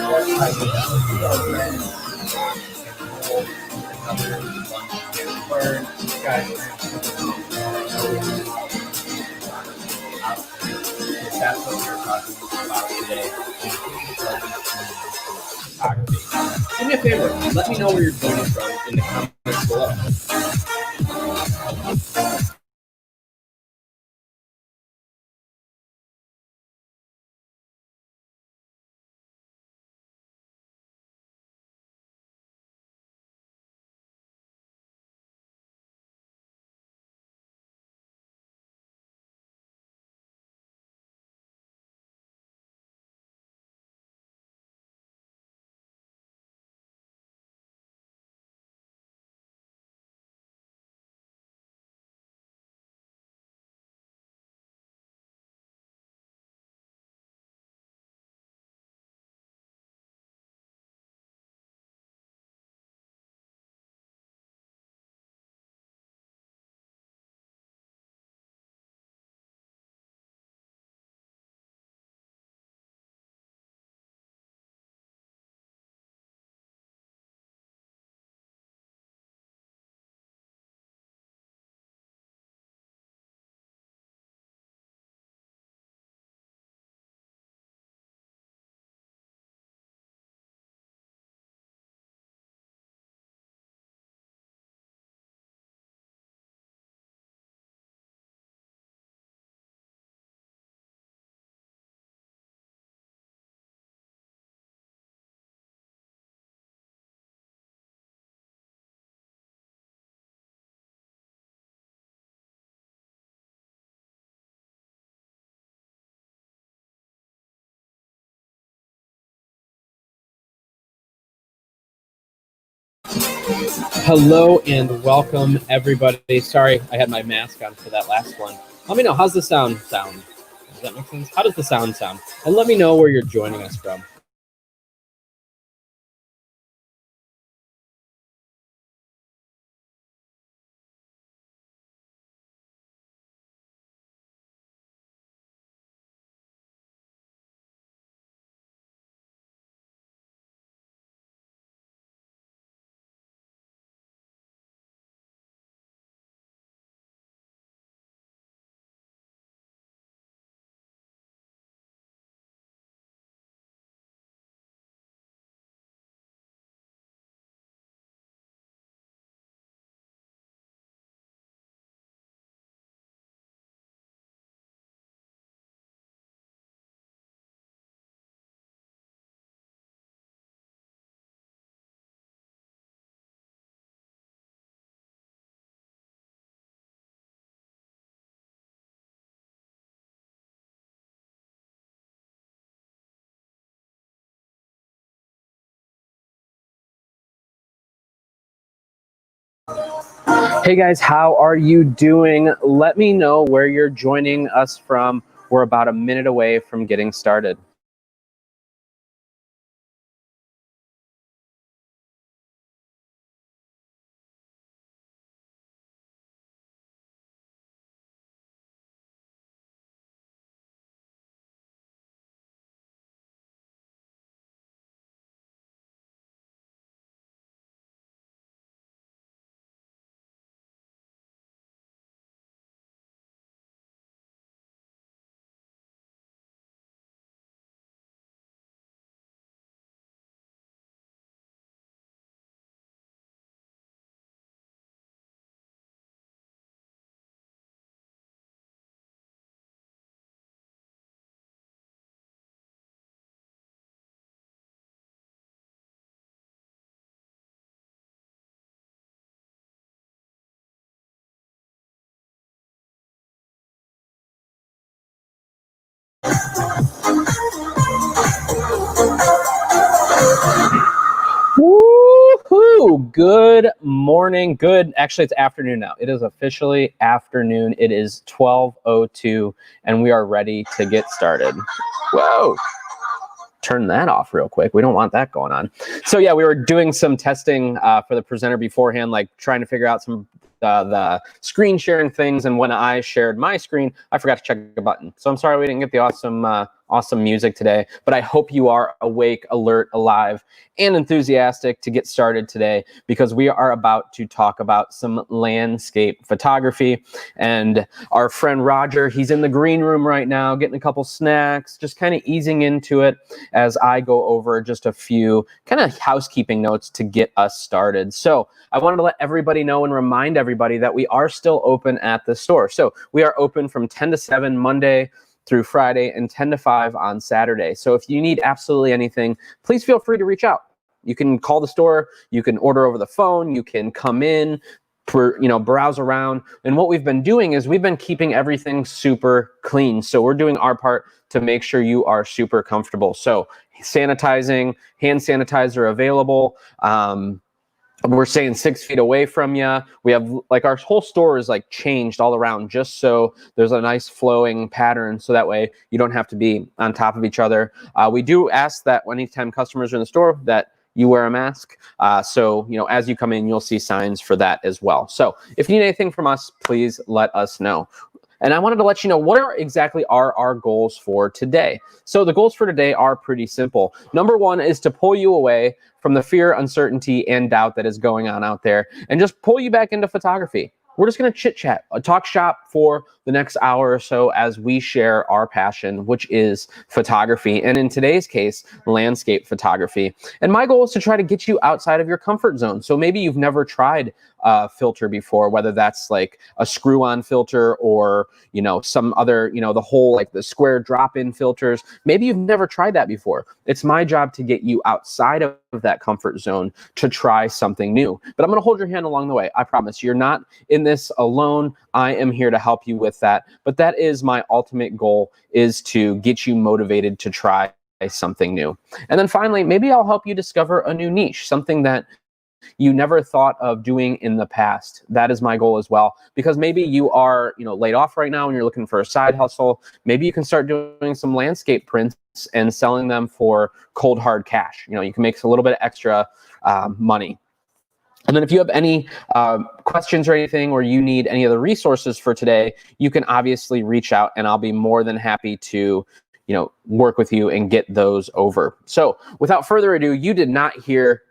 That's what we're talking about today. Do me a favor, let me know where you're joining from in the comments below. Hello and welcome, everybody. Sorry, I had my mask on for that last one. Let me know, how's the sound? Does that make sense? How does the sound sound? And let me know where you're joining us from. Hey guys, how are you doing? Let me know where you're joining us from. We're about a minute away from getting started. Woohoo! Good morning. Actually, it's afternoon now. It is officially afternoon. It is 12:02, and we are ready to get started. Whoa! Turn that off real quick. We don't want that going on. So yeah, we were doing some testing for the presenter beforehand, like trying to figure out some the screen sharing things, and when I shared my screen, I forgot to check a button. So I'm sorry we didn't get the awesome music today, but I hope you are awake, alert, alive, and enthusiastic to get started today, because we are about to talk about some landscape photography. And our friend Roger, he's in the green room right now, getting a couple snacks, just kind of easing into it as I go over just a few kind of housekeeping notes to get us started. So I wanted to let everybody know and remind everybody that we are still open at the store. So we are open from 10 to 7 Monday through Friday and 10 to 5 on Saturday. So if you need absolutely anything, please feel free to reach out. You can call the store, you can order over the phone, you can come in, browse around. And what we've been doing is we've been keeping everything super clean. So we're doing our part to make sure you are super comfortable. So sanitizing, hand sanitizer available. We're staying 6 feet away from you. We have, like, our whole store is like changed all around just so there's a nice flowing pattern, so that way you don't have to be on top of each other. We do ask that anytime customers are in the store that you wear a mask. So, as you come in, you'll see signs for that as well. So if you need anything from us, please let us know. And I wanted to let you know what exactly are our goals for today. So the goals for today are pretty simple. Number one is to pull you away from the fear, uncertainty, and doubt that is going on out there, and just pull you back into photography. We're just going to chit chat, talk shop for the next hour or so as we share our passion, which is photography. And in today's case, landscape photography. And my goal is to try to get you outside of your comfort zone. So maybe you've never tried a filter before, whether that's like a screw-on filter or, some other, the whole, like the square drop-in filters. Maybe you've never tried that before. It's my job to get you outside of that comfort zone to try something new. But I'm going to hold your hand along the way. I promise you're not in this alone. I am here to help you with that. But that is my ultimate goal, is to get you motivated to try something new. And then finally, maybe I'll help you discover a new niche, something that you never thought of doing in the past. That is my goal as well, because maybe you are, laid off right now and you're looking for a side hustle. Maybe you can start doing some landscape prints and selling them for cold hard cash. You can make a little bit of extra money. And then if you have any questions or anything, or you need any of the resources for today, you can obviously reach out and I'll be more than happy to work with you and get those over. So without further ado, you did not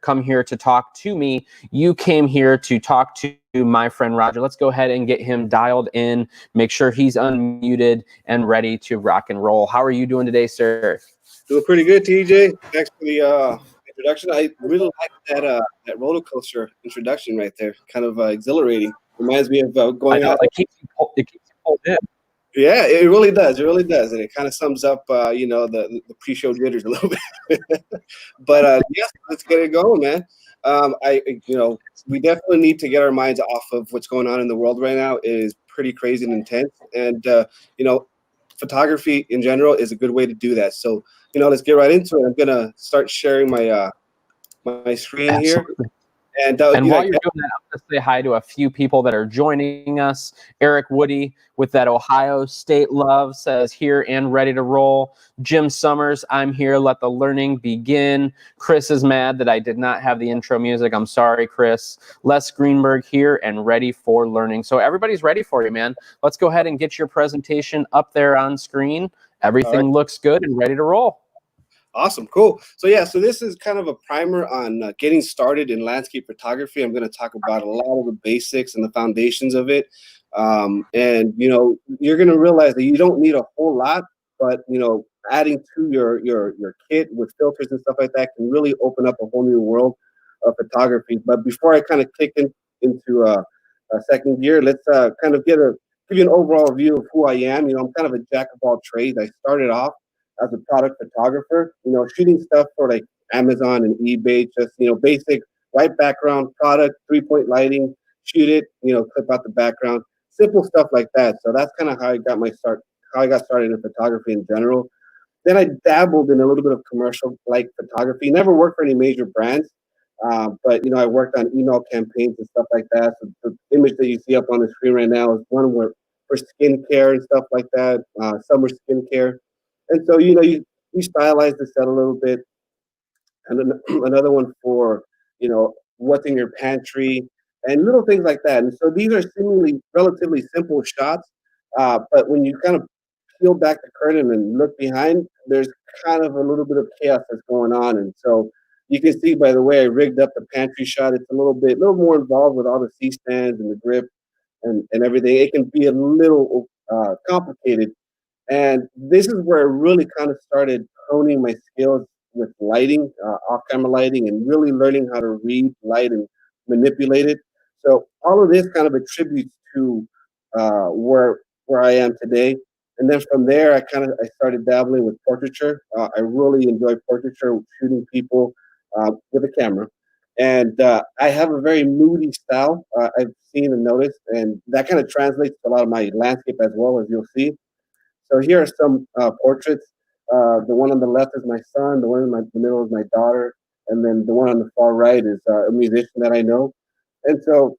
come here to talk to me. You came here to talk to my friend Roger. Let's go ahead and get him dialed in, make sure he's unmuted and ready to rock and roll. How are you doing today, sir? Doing pretty good, TJ. Thanks for the introduction. I really like that roller coaster introduction right there. Kind of exhilarating. Reminds me of going out. It keeps you pulled in. Yeah, it really does. It really does, and it kind of sums up, the pre-show jitters a little bit. But yes, let's get it going, man. We definitely need to get our minds off of what's going on in the world right now. It is pretty crazy and intense, and photography in general is a good way to do that. So, let's get right into it. I'm gonna start sharing my my screen here. And while you're doing that, I'm going to say hi to a few people that are joining us. Eric Woody with that Ohio State love says here and ready to roll. Jim Summers, I'm here. Let the learning begin. Chris is mad that I did not have the intro music. I'm sorry, Chris. Les Greenberg here and ready for learning. So everybody's ready for you, man. Let's go ahead and get your presentation up there on screen. Everything looks good and ready to roll. Awesome. Cool. So this is kind of a primer on getting started in landscape photography. I'm going to talk about a lot of the basics and the foundations of it. And you're going to realize that you don't need a whole lot, but adding to your kit with filters and stuff like that can really open up a whole new world of photography. But before I kind of kick into a second gear, let's kind of give you an overall view of who I am. I'm kind of a jack of all trades. I started off as a product photographer, shooting stuff for like Amazon and eBay, just, basic white background product, 3-point lighting, shoot it, clip out the background, simple stuff like that. So that's kind of how I got started in photography in general. Then I dabbled in a little bit of commercial like photography, never worked for any major brands. But I worked on email campaigns and stuff like that. So the image that you see up on the screen right now is one for skincare and stuff like that, summer skincare. And so, you stylize the set a little bit. And then another one for, what's in your pantry, and little things like that. And so these are seemingly relatively simple shots, but when you kind of peel back the curtain and look behind, there's kind of a little bit of chaos that's going on. And so you can see by the way I rigged up the pantry shot, it's a little more involved with all the C stands and the grip and everything. It can be a little complicated, and this is where I really kind of started honing my skills with lighting, off-camera lighting, and really learning how to read light and manipulate it. So all of this kind of attributes to where I am today. And then from there, I started dabbling with portraiture. I really enjoy portraiture, shooting people with a camera. And I have a very moody style. I've seen and noticed, and that kind of translates to a lot of my landscape as well, as you'll see. So here are some portraits. The one on the left is my son. The one in the middle is my daughter, and then the one on the far right is a musician that I know. And so,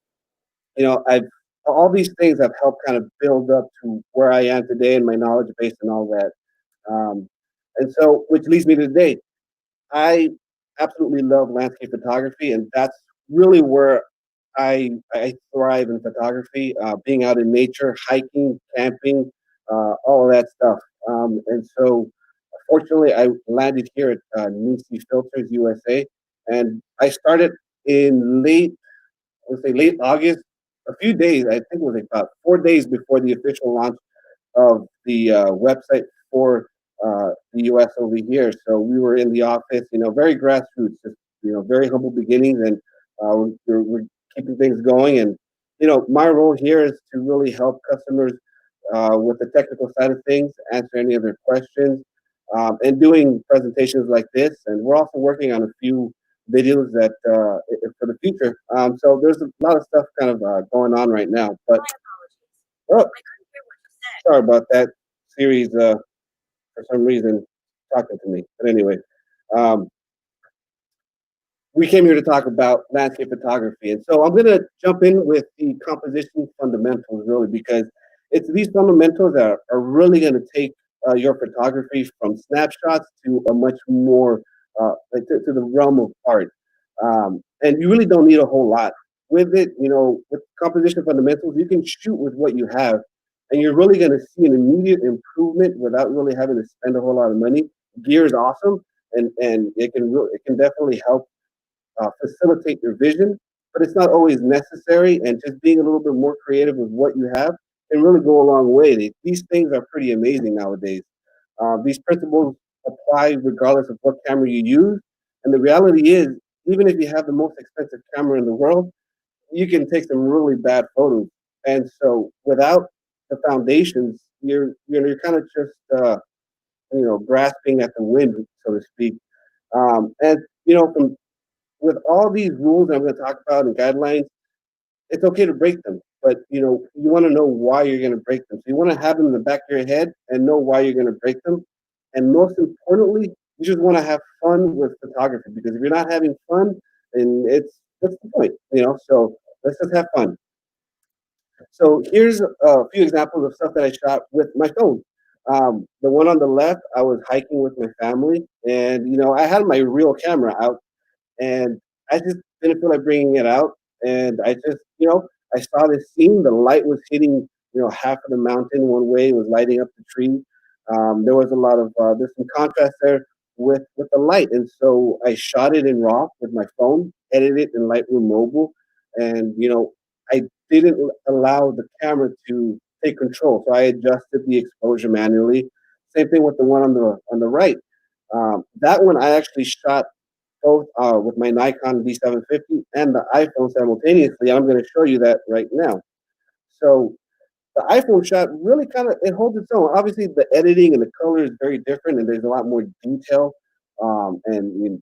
I've all these things have helped kind of build up to where I am today and my knowledge base and all that. Um, and so, which leads me to today. I absolutely love landscape photography, and that's really where I thrive in photography. Being out in nature, hiking, camping, all of that stuff. And so, fortunately, I landed here at Nisi Filters USA, and I started in late August. A few days, I think it was about 4 days before the official launch of the website for the U.S. over here. So we were in the office, very grassroots, just very humble beginnings, and we're keeping things going. And my role here is to really help customers with the technical side of things, answer any of their questions, and doing presentations like this. And we're also working on a few videos that for the future. So there's a lot of stuff kind of going on right now. But oh, sorry about that. Series for some reason talking to me. But anyway, um, we came here to talk about landscape photography. And so I'm going to jump in with the composition fundamentals, really, because it's these fundamentals that are really going to take your photography from snapshots to a much more, to the realm of art. And you really don't need a whole lot. With it, with composition fundamentals, you can shoot with what you have, and you're really going to see an immediate improvement without really having to spend a whole lot of money. Gear is awesome, and it can definitely help facilitate your vision, but it's not always necessary. And just being a little bit more creative with what you have can really go a long way. These things are pretty amazing nowadays. These principles apply regardless of what camera you use. And the reality is, even if you have the most expensive camera in the world, you can take some really bad photos. And so, without the foundations, you're kind of just grasping at the wind, so to speak. And from with all these rules that I'm going to talk about and guidelines, it's okay to break them, but you want to know why you're going to break them. So you want to have them in the back of your head and know why you're going to break them. And most importantly, you just want to have fun with photography, because if you're not having fun, then what's the point? So let's just have fun. So here's a few examples of stuff that I shot with my phone. The one on the left, I was hiking with my family, and I had my real camera out, and I just didn't feel like bringing it out. And I just, I saw this scene. The light was hitting, half of the mountain one way. It was lighting up the tree. There was a lot of there's some contrast there with the light, and so I shot it in RAW with my phone, edited it in Lightroom Mobile, and I didn't allow the camera to take control, so I adjusted the exposure manually. Same thing with the one on the right. That one I actually shot both with my Nikon D750 and the iPhone simultaneously. And I'm going to show you that right now. So the iPhone shot really it holds its own. Obviously, the editing and the color is very different, and there's a lot more detail and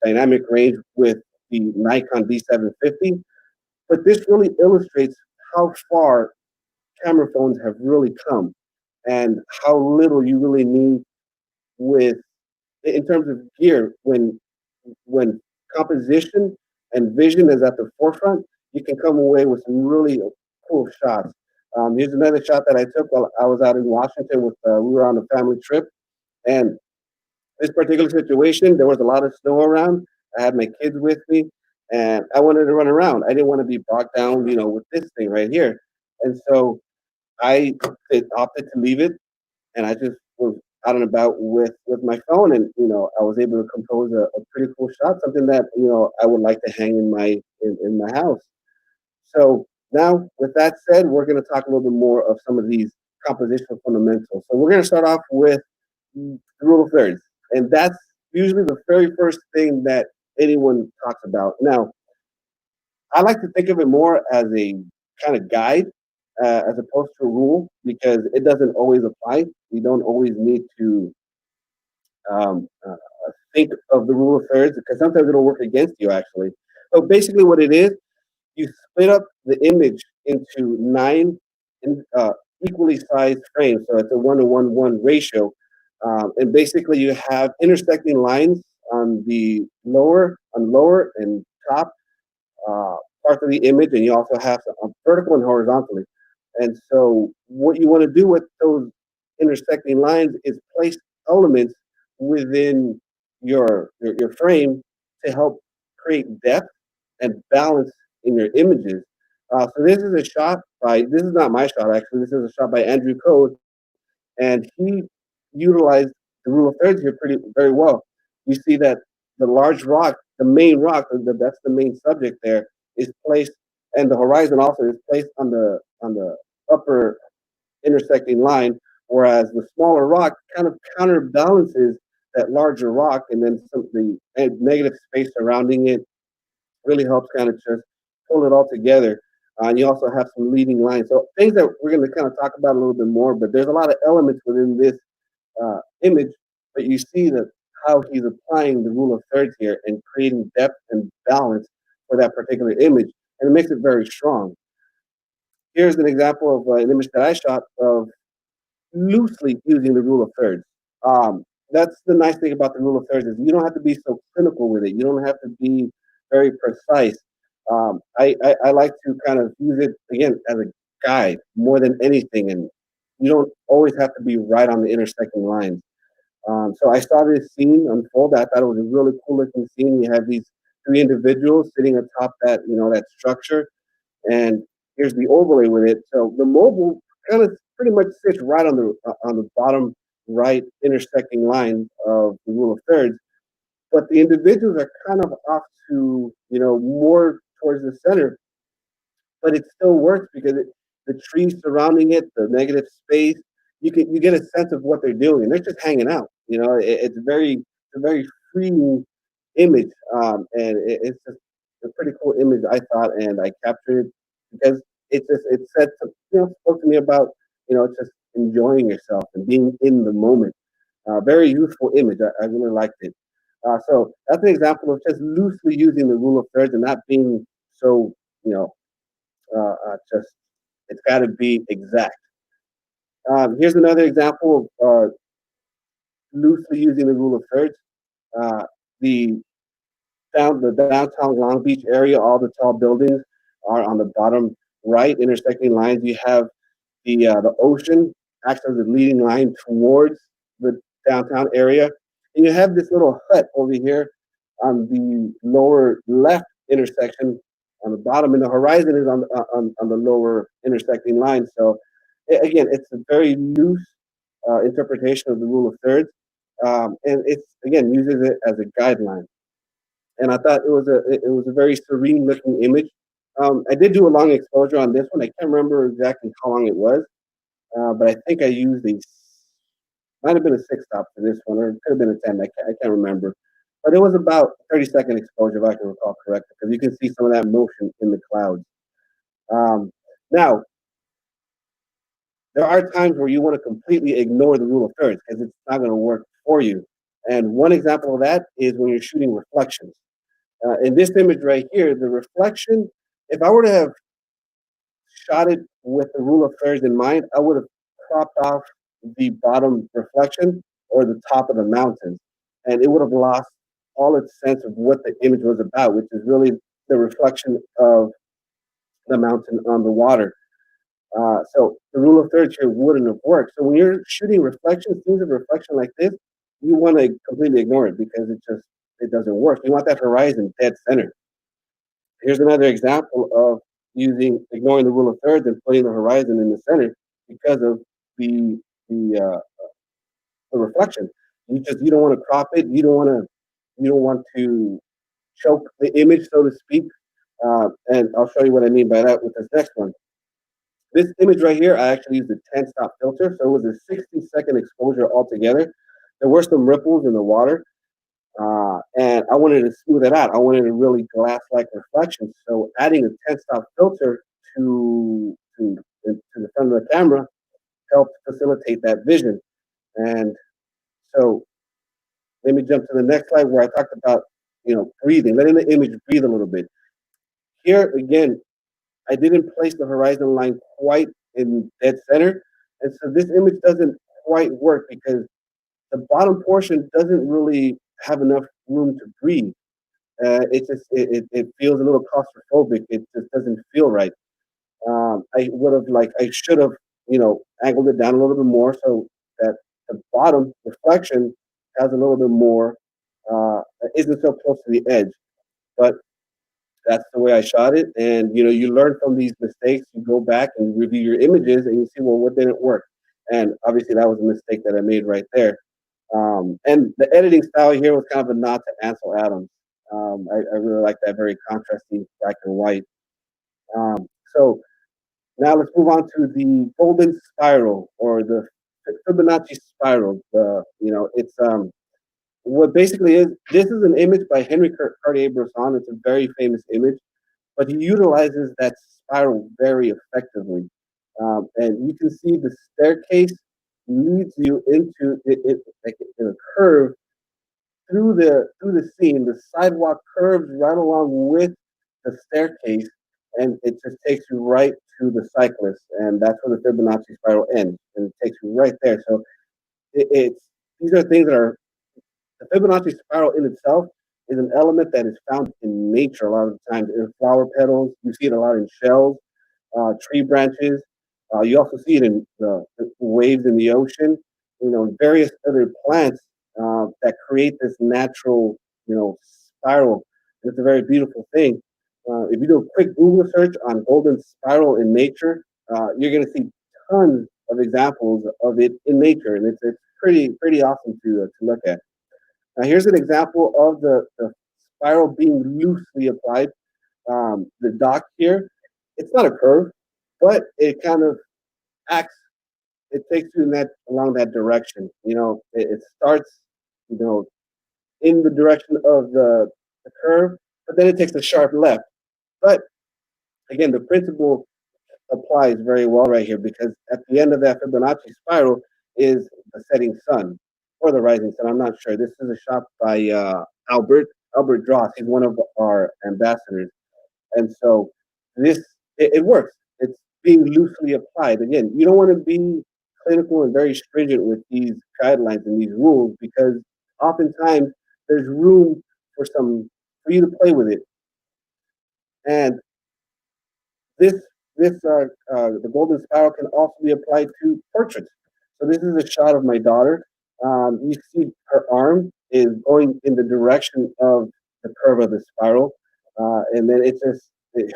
dynamic range with the Nikon D750. But this really illustrates how far camera phones have really come, and how little you really need with in terms of gear when composition and vision is at the forefront, you can come away with some really cool shots. Here's another shot that I took while I was out in Washington we were on a family trip, and this particular situation, there was a lot of snow around. I had my kids with me, and I wanted to run around. I didn't want to be bogged down, with this thing right here. And so I opted to leave it, and I just was out and about with my phone, and I was able to compose a pretty cool shot, something that I would like to hang in my house. So now, with that said, we're going to talk a little bit more of some of these compositional fundamentals. So we're going to start off with the rule of thirds, and that's usually the very first thing that anyone talks about. Now, I like to think of it more as a kind of guide as opposed to a rule, because it doesn't always apply. You don't always need to um, uh, think of the rule of thirds, because sometimes it'll work against you, actually. So basically, what it is, you split up the image into nine equally sized frames. So it's a 1:1:1 ratio. And basically, you have intersecting lines on lower and top parts of the image, and you also have some vertical and horizontally. And so, what you want to do with those intersecting lines is place elements within your frame to help create depth and balance in your images. So this is not my shot, actually. This is a shot by Andrew Code, and he utilized the rule of thirds here very well. You see that the large rock, the main rock, that's the main subject there, is placed, and the horizon also is placed on the upper intersecting line, whereas the smaller rock kind of counterbalances that larger rock, and then the negative space surrounding it really helps kind of just pull it all together. And you also have some leading lines. So things that we're going to kind of talk about a little bit more, but there's a lot of elements within this image, but you see that how he's applying the rule of thirds here and creating depth and balance for that particular image, and it makes it very strong. Here's an example of an image that I shot of loosely using the rule of thirds. That's the nice thing about the rule of thirds, is you don't have to be so clinical with it. You don't have to be very precise. I like to kind of use it again as a guide more than anything, and you don't always have to be right on the intersecting lines. So I saw this scene unfold. I thought it was a really cool looking scene. You have these three individuals sitting atop that structure, and here's the overlay with it. So the mobile kind of pretty much sits right on the bottom right intersecting line of the rule of thirds, but the individuals are kind of off to more towards the center, but it still works because the trees surrounding it, the negative space, you get a sense of what they're doing. They're just hanging out. It's a very freeing image, and it's just a pretty cool image, I thought, and I captured it because it said spoke to me about just enjoying yourself and being in the moment. Very youthful image. I really liked it. So that's an example of just loosely using the rule of thirds and not being so you know just it's got to be exact. Here's another example of loosely using the rule of thirds. Uh, the the downtown Long Beach area, all the tall buildings are on the bottom right intersecting lines. You have the ocean acts as the leading line towards the downtown area, and you have this little hut over here on the lower left intersection on the bottom, and the horizon is on the lower intersecting line. So again, it's a very loose interpretation of the rule of thirds, and it's again uses it as a guideline. And I thought it was a very serene looking image. I did do a long exposure on this one. I can't remember exactly how long it was, but I think I used might have been a 6 stop for this one, or it could have been a 10. I can't remember. But it was about 30-second exposure, if I can recall correctly, because you can see some of that motion in the clouds. Now, there are times where you want to completely ignore the rule of thirds because it's not going to work for you. And one example of that is when you're shooting reflections. In this image right here, the reflection, if I were to have shot it with the rule of thirds in mind, I would have cropped off the bottom reflection or the top of the mountain, and it would have lost all its sense of what the image was about, which is really the reflection of the mountain on the water. So the rule of thirds here wouldn't have worked. So when you're shooting reflections, scenes of reflection like this, you want to completely ignore it because it doesn't work. You want that horizon dead center. Here's another example of ignoring the rule of thirds and putting the horizon in the center because of the the uh, the reflection. You don't want to crop it. You don't want to choke the image, so to speak. And I'll show you what I mean by that with this next one. This image right here, I actually used a 10-stop filter, so it was a 60-second exposure altogether. There were some ripples in the water, and I wanted to smooth it out. I wanted a really glass-like reflection. So adding a 10-stop filter to the front of the camera helped facilitate that vision. And so let me jump to the next slide where I talked about, breathing, letting the image breathe a little bit. Here again, I didn't place the horizon line quite in dead center, and so this image doesn't quite work because the bottom portion doesn't really have enough room to breathe. It feels a little claustrophobic. It just doesn't feel right. I should have, angled it down a little bit more so that the bottom reflection has a little bit more, isn't so close to the edge. But that's the way I shot it. And, you learn from these mistakes. You go back and review your images and you see, well, what didn't work? And obviously that was a mistake that I made right there. And the editing style here was kind of a nod to Ansel Adams. I really like that very contrasty black and white. So now let's move on to the golden spiral or the Fibonacci spiral. It's what basically is. This is an image by Henry Cartier-Bresson. It's a very famous image, but he utilizes that spiral very effectively. And you can see the staircase leads you into it like in a curve through the scene. The sidewalk curves right along with the staircase, and it just takes you right to the cyclist, and that's where the Fibonacci spiral ends, and it takes you right there. So it's these are things that are the Fibonacci spiral in itself is an element that is found in nature a lot of the times in flower petals. You see it a lot in shells, tree branches. You also see it in the waves in the ocean. Various other plants that create this natural, spiral. It's a very beautiful thing. If you do a quick Google search on golden spiral in nature, you're going to see tons of examples of it in nature, and it's pretty awesome to look at. Now, here's an example of the spiral being loosely applied. The dot here, it's not a curve, but it kind of acts. It takes you in along that direction. It starts, you know, in the direction of the curve, but then it takes a sharp left. But again, the principle applies very well right here because at the end of that Fibonacci spiral is the setting sun or the rising sun. I'm not sure. This is a shot by Albert Dross. He's one of our ambassadors, and so it works. It's being loosely applied. Again, you don't want to be clinical and very stringent with these guidelines and these rules because oftentimes there's room for you to play with it. And this the golden spiral can also be applied to portraits. So this is a shot of my daughter. You see her arm is going in the direction of the curve of the spiral, and then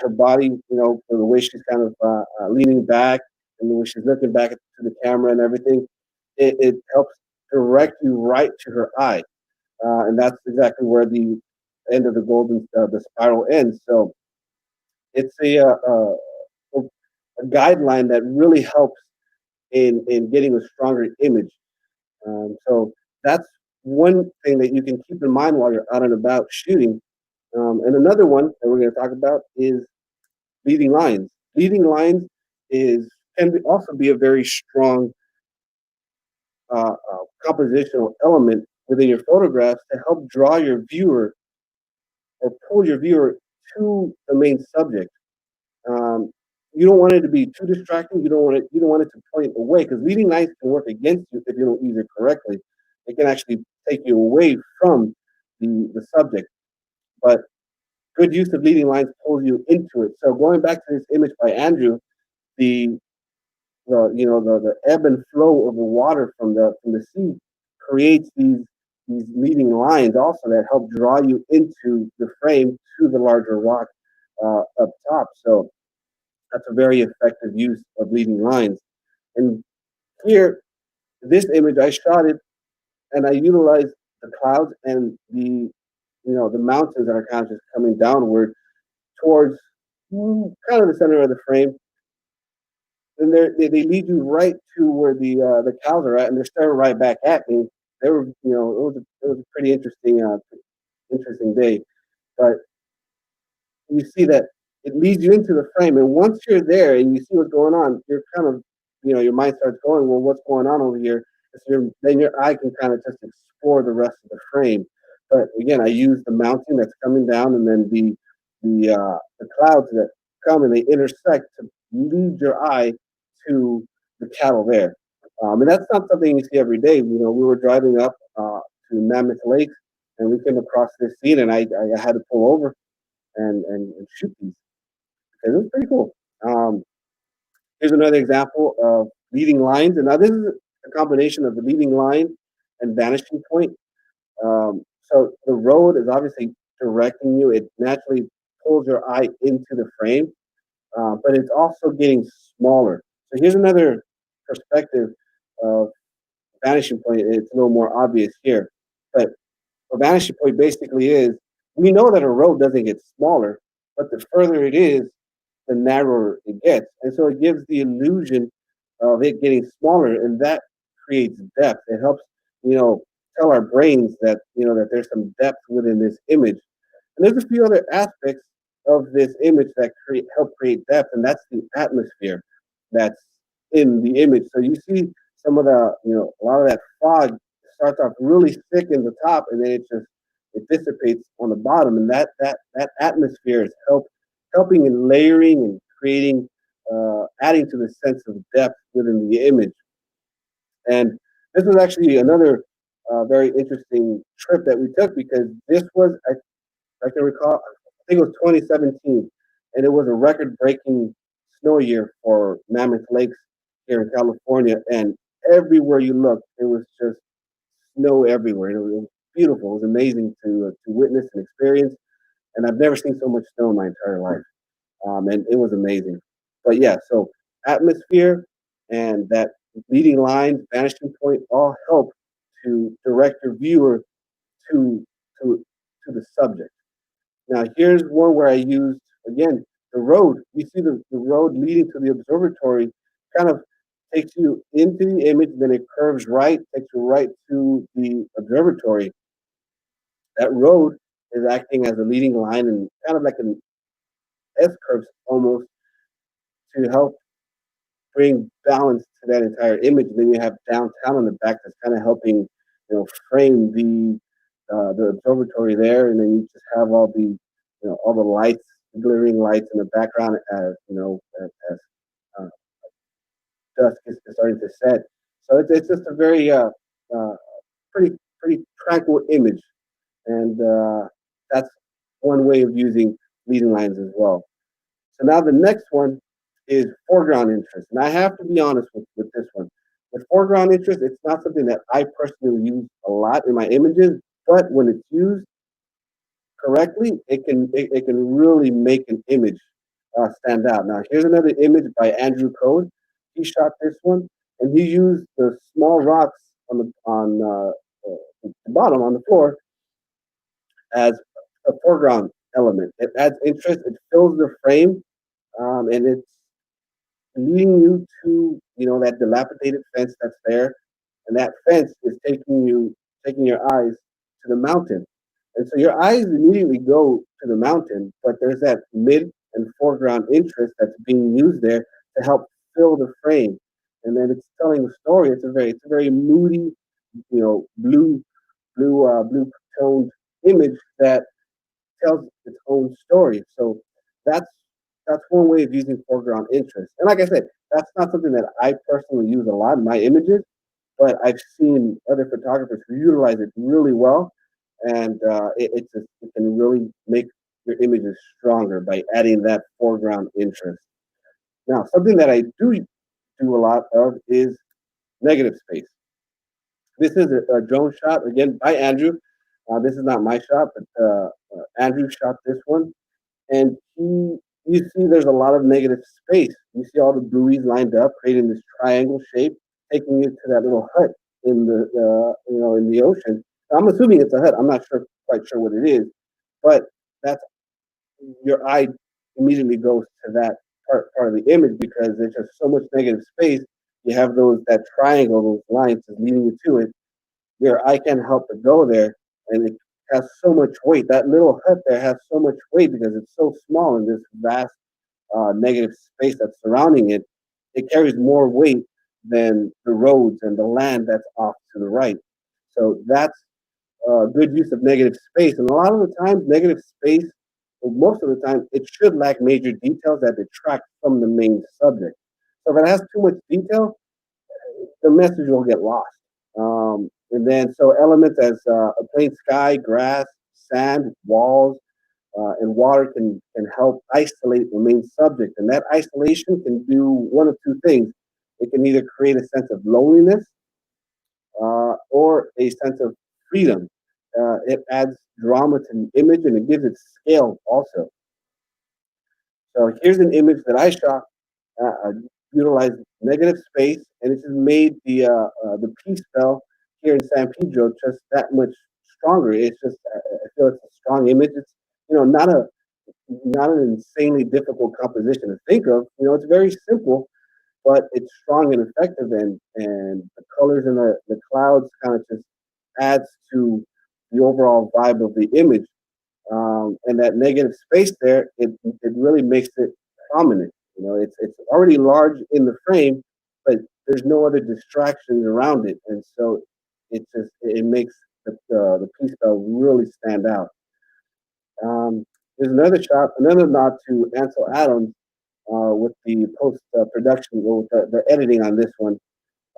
her body, the way she's kind of leaning back and the way she's looking back to the camera and everything, it helps direct you right to her eye, and that's exactly where the end of the spiral ends. So it's a guideline that really helps in getting a stronger image. So that's one thing that you can keep in mind while you're out and about shooting. And another one that we're going to talk about is leading lines. Leading lines also be a very strong compositional element within your photographs to help draw your viewer or pull your viewer to the main subject. Um, you don't want it to be too distracting. You don't want it to point away because leading lines can work against you if you don't use it correctly. It can actually take you away from the subject. But good use of leading lines pulls you into it. So going back to this image by Andrew, the the ebb and flow of the water from the sea creates these leading lines also that help draw you into the frame to the larger rock. up top. So that's a very effective use of leading lines. And here, this image, I shot it and I utilized the clouds and the mountains that are kind of just coming downward towards kind of the center of the frame. And they lead you right to where the cows are at, and they're staring right back at me. They were, it was a pretty interesting day. But you see that it leads you into the frame, and once you're there and you see what's going on, you're kind of, your mind starts going, well, what's going on over here? So then your eye can kind of just explore the rest of the frame. But again, I use the mountain that's coming down, and then the clouds that come and they intersect to lead your eye to the cattle there. And that's not something you see every day. We were driving up to Mammoth Lake, and we came across this scene, and I had to pull over and shoot these because it was pretty cool. Here's another example of leading lines, and now this is a combination of the leading line and vanishing point. So the road is obviously directing you; it naturally pulls your eye into the frame, but it's also getting smaller. So here's another perspective of vanishing point. It's a little more obvious here, but a vanishing point basically is we know that a road doesn't get smaller, but the further it is, the narrower it gets. And so it gives the illusion of it getting smaller, and that creates depth. It helps, tell our brains that, that there's some depth within this image. And there's a few other aspects of this image that help create depth, and that's the atmosphere that's in the image. So you see some of a lot of that fog starts off really thick in the top, and then it dissipates on the bottom, and that atmosphere is helping in layering and creating, adding to the sense of depth within the image. And this was actually another very interesting trip that we took because this was, I can recall, I think it was 2017, and it was a record-breaking snow year for Mammoth Lakes here in California. And everywhere you looked, it was just snow everywhere. It was beautiful. It was amazing to witness and experience. And I've never seen so much snow in my entire life. And it was amazing. But yeah, so atmosphere and that leading line, vanishing point, all help to direct your viewer to to to the subject. Now, here's one where I used, again, the road. You see the road leading to the observatory kind of takes you into the image, then it curves right, takes you right to the observatory. That road is acting as a leading line and kind of like an S curve almost to help bring balance to that entire image. Then you have downtown on the back that's kind of helping, frame the observatory there, and then you just have all the lights, glittering lights in the background as as uh, dusk is starting to set. So it's just a very pretty tranquil image, and that's one way of using leading lines as well. So now the next one is foreground interest. And I have to be honest with this one. With foreground interest, it's not something that I personally use a lot in my images, but when it's used correctly, it can really make an image stand out. Now, here's another image by Andrew Code. He shot this one, and he used the small rocks on the bottom on the floor as a foreground element. It adds interest. It fills the frame, and it's leading you to that dilapidated fence that's there, and that fence is taking your eyes to the mountain, and so your eyes immediately go to the mountain, but there's that mid and foreground interest that's being used there to help fill the frame, and then it's telling a story. It's a very moody, blue toned image that tells its own story. So that's that's one way of using foreground interest. And like I said, that's not something that I personally use a lot in my images, but I've seen other photographers who utilize it really well, and it can really make your images stronger by adding that foreground interest. Now, something that I do a lot of is negative space. This is a drone shot again by Andrew. This is not my shot, but Andrew shot this one, and you see there's a lot of negative space. You see all the buoys lined up, creating this triangle shape, taking you to that little hut in in the ocean. I'm assuming it's a hut. I'm not quite sure what it is, but that's your eye immediately goes to that part of the image because there's just so much negative space. You have that triangle, those lines is leading you to it. Your eye can't help but go there, and it has so much weight. That little hut there has so much weight because it's so small in this vast negative space that's surrounding it. It carries more weight than the roads and the land that's off to the right. So that's good use of negative space. And a lot of the times, negative space, or most of the time, it should lack major details that detract from the main subject. So if it has too much detail, the message will get lost. And then, so elements as a plain sky, grass, sand, walls, and water can help isolate the main subject. And that isolation can do one of two things. It can either create a sense of loneliness or a sense of freedom. It adds drama to the image and it gives it scale also. So here's an image that I shot, utilized negative space, and it just made the P spell here in San Pedro just that much stronger. It's just I feel it's a strong image. It's not an insanely difficult composition to think of. It's very simple, but it's strong and effective, and the colors and the clouds kind of just adds to the overall vibe of the image. And that negative space there, it really makes it prominent. It's already large in the frame, but there's no other distractions around it, and so it makes the piece spell really stand out. There's another shot, another nod to Ansel Adams with the post production, with the editing on this one.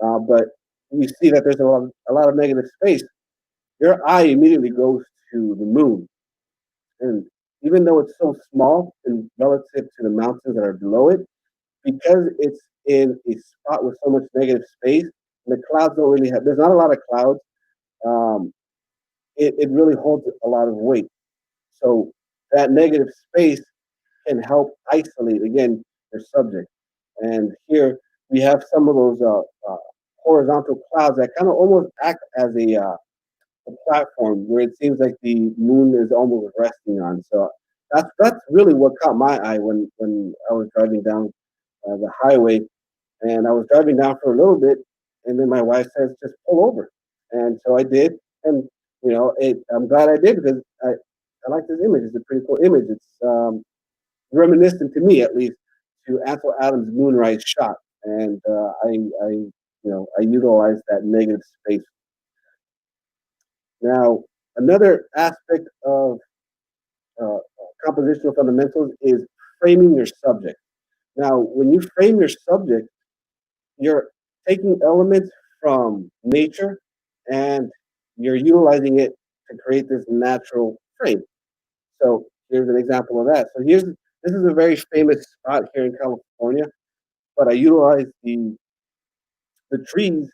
But you see that there's a lot of negative space. Your eye immediately goes to the moon. And even though it's so small and relative to the mountains that are below it, because it's in a spot with so much negative space, and the clouds don't really there's not a lot of clouds, um, it really holds a lot of weight. So that negative space can help isolate, again, your subject. And here we have some of those horizontal clouds that kind of almost act as a platform where it seems like the moon is almost resting on. So that's really what caught my eye when I was driving down the highway, and I was driving down for a little bit, and then my wife says, "Just pull over," and so I did, and I'm glad I did because I like this image. It's a pretty cool image. It's reminiscent to me, at least, to Ansel Adams' Moonrise shot, and I utilized that negative space. Now, another aspect of uh, compositional fundamentals is framing your subject. Now, when you frame your subject, you're taking elements from nature and you're utilizing it to create this natural frame. So here's an example of that. So this is a very famous spot here in California, but I utilize the trees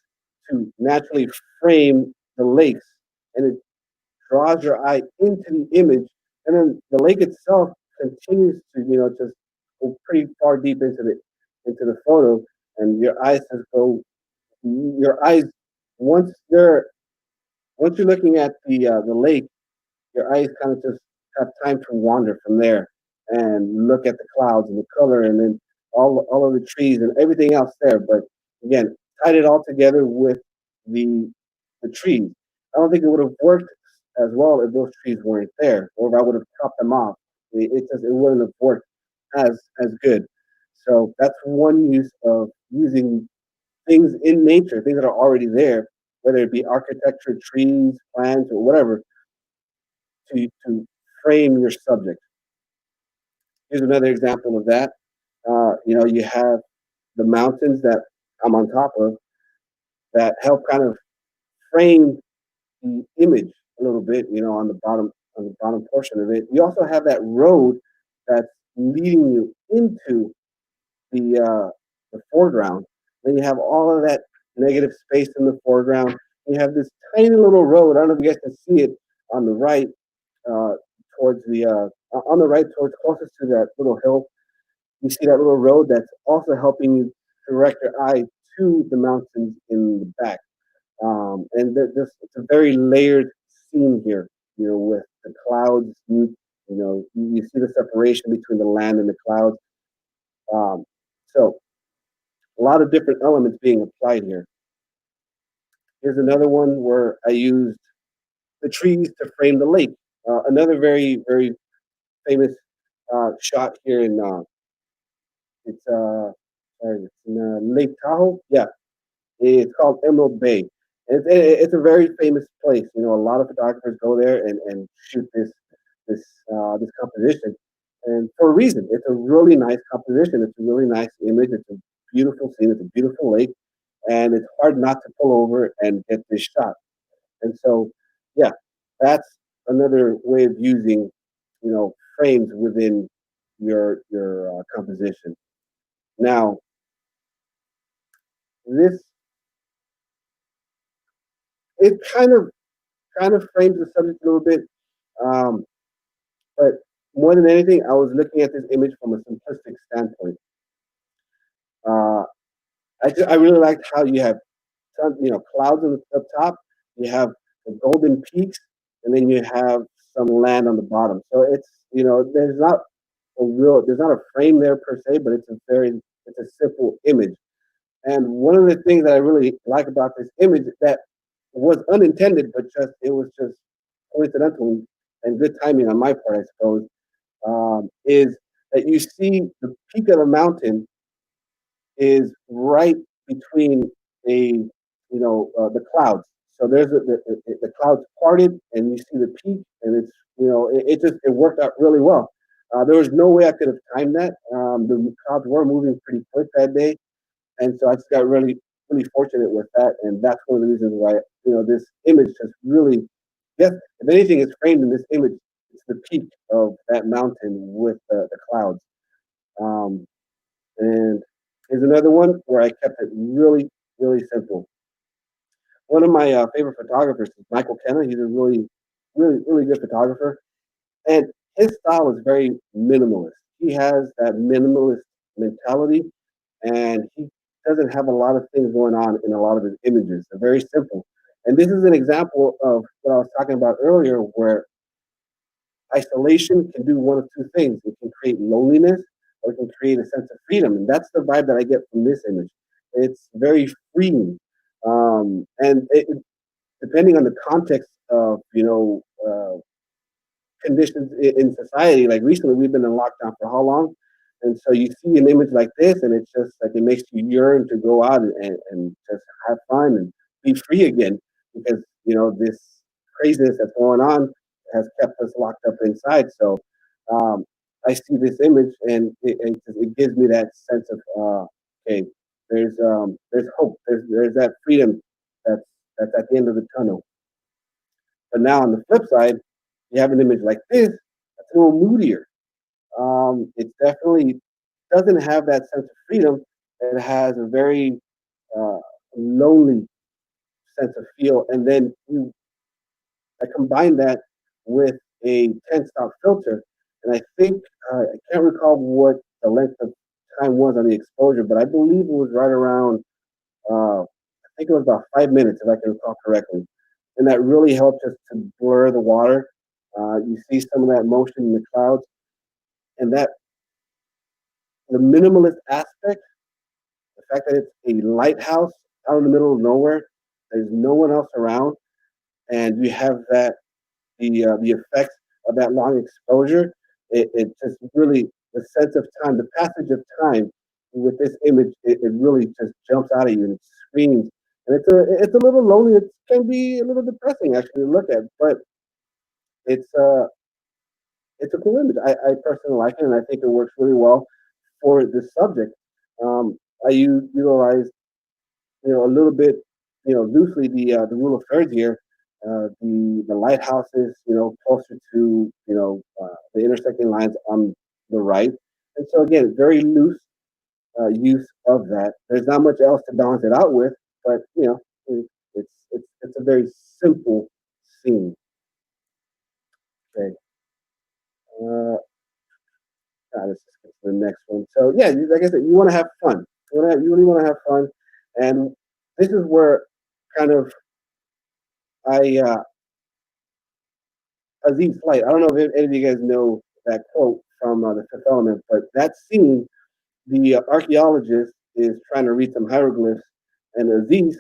to naturally frame the lakes, and it draws your eye into the image, and then the lake itself continues to just go pretty far deep into the photo, and your eyes once they're once you're looking at the lake, your eyes kind of just have time to wander from there and look at the clouds and the color, and then all of the trees and everything else there. But again, tied it all together with the the trees. I don't think it would have worked as well if those trees weren't there, or if I would have chopped them off. It wouldn't have worked as good. So that's one use of using things in nature, things that are already there, whether it be architecture, trees, plants, or whatever, to frame your subject. Here's another example of that. You have the mountains that I'm on top of that help kind of frame the image a little bit, on the bottom portion of it. You also have that road that's leading you into the foreground. Then you have all of that negative space in the foreground. You have this tiny little road. I don't know if you guys can see it on the right, uh, towards On the right, towards closest to that little hill, you see that little road that's also helping you direct your eye to the mountains in the back. And this it's a very layered scene here, with the clouds. You see the separation between the land and the clouds. Um, so a lot of different elements being applied here. Here's another one where I used the trees to frame the lake. Another very, very famous shot here in it's sorry, it's in Lake Tahoe. Yeah, it's called Emerald Bay. It's a very famous place. A lot of photographers go there and shoot this composition, and for a reason. It's a really nice composition. It's a really nice image. It's a beautiful scene. It's a beautiful lake, and it's hard not to pull over and get this shot. And so, yeah, that's another way of using, frames within your composition. Now, this it kind of frames the subject a little bit, um, but more than anything, I was looking at this image from a simplistic standpoint. Uh, I really liked how you have clouds up top, you have the golden peaks, and then you have some land on the bottom. So it's there's not a frame there per se, but it's a simple image. And one of the things that I really like about this image that was unintended, but it was just coincidental and good timing on my part, I suppose, is that you see the peak of the mountain is right between the clouds. So there's the clouds parted, and you see the peak, and it worked out really well. There was no way I could have timed that. The clouds were moving pretty quick that day, and so I just got really really fortunate with that, and that's one of the reasons why this image just really, yes, if anything is framed in this image, it's the peak of that mountain with the clouds. Um, and here's another one where I kept it really, really simple. One of my favorite photographers is Michael Kenna. He's a really, really, really good photographer. And his style is very minimalist. He has that minimalist mentality, and he doesn't have a lot of things going on in a lot of his images. They're very simple. And this is an example of what I was talking about earlier, where isolation can do one of two things. It can create loneliness, or it can create a sense of freedom. And that's the vibe that I get from this image. It's very freeing. And depending on the context of, conditions in society, like recently we've been in lockdown for how long? And so you see an image like this, and it's just like it makes you yearn to go out and just have fun and be free again, because this craziness that's going on has kept us locked up inside. So um, I see this image, and it gives me that sense of okay, there's hope, there's that freedom that's at the end of the tunnel. But now on the flip side, you have an image like this that's a little moodier. It definitely doesn't have that sense of freedom. It has a very uh, lonely sense of feel. And then I combine that with a 10 stop filter. And I think, I can't recall what the length of time was on the exposure, but I believe it was right around, I think it was about 5 minutes, if I can recall correctly. And that really helped us to blur the water. You see some of that motion in the clouds, and that the minimalist aspect, the fact that it's a lighthouse out in the middle of nowhere, there's no one else around, and you have the effects of that long exposure. It just really, the sense of time, the passage of time with this image, it really just jumps out at you and it screams. And it's a little lonely. It can be a little depressing actually to look at, but it's it's a cool image. I personally like it, and I think it works really well for this subject. I utilize, a little bit, loosely the rule of thirds here. The lighthouses, closer to the intersecting lines on the right, and so again, very loose use of that. There's not much else to balance it out with, but it's a very simple scene. Okay. let's just get to the next one. So yeah, like I said, you want to have fun. You really want to have fun, and this is where kind of I Aziz Flight. I don't know if any of you guys know that quote from The Fifth Element, but that scene, the archaeologist is trying to read some hieroglyphs, and Aziz,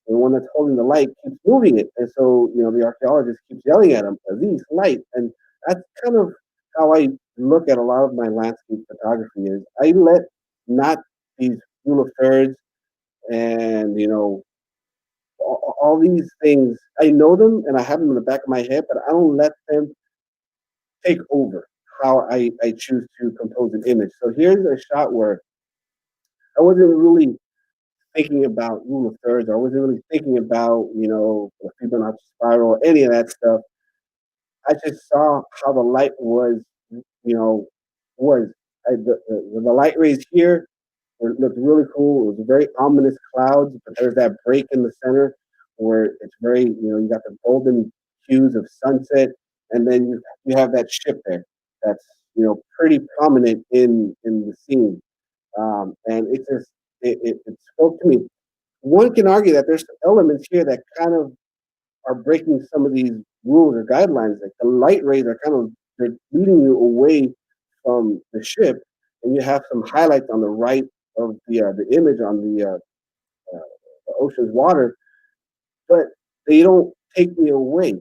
the one that's holding the light, keeps moving it, and so the archaeologist keeps yelling at him, Aziz, light, and that's kind of how I look at a lot of my landscape photography. Is I let not these rule of thirds and all these things. I know them and I have them in the back of my head, but I don't let them take over how I choose to compose an image. So here's a shot where I wasn't really thinking about rule of thirds. I wasn't really thinking about, the Fibonacci spiral, any of that stuff. I just saw how the light was, the light rays here looked really cool. It was very ominous clouds, but there's that break in the center where it's very, you got the golden hues of sunset, and then you have that ship there that's pretty prominent in the scene, and it spoke to me. One can argue that there's some elements here that kind of are breaking some of these rules or guidelines. Like the light rays are they're leading you away from the ship, and you have some highlights on the right of the image on the ocean's water, but they don't take me away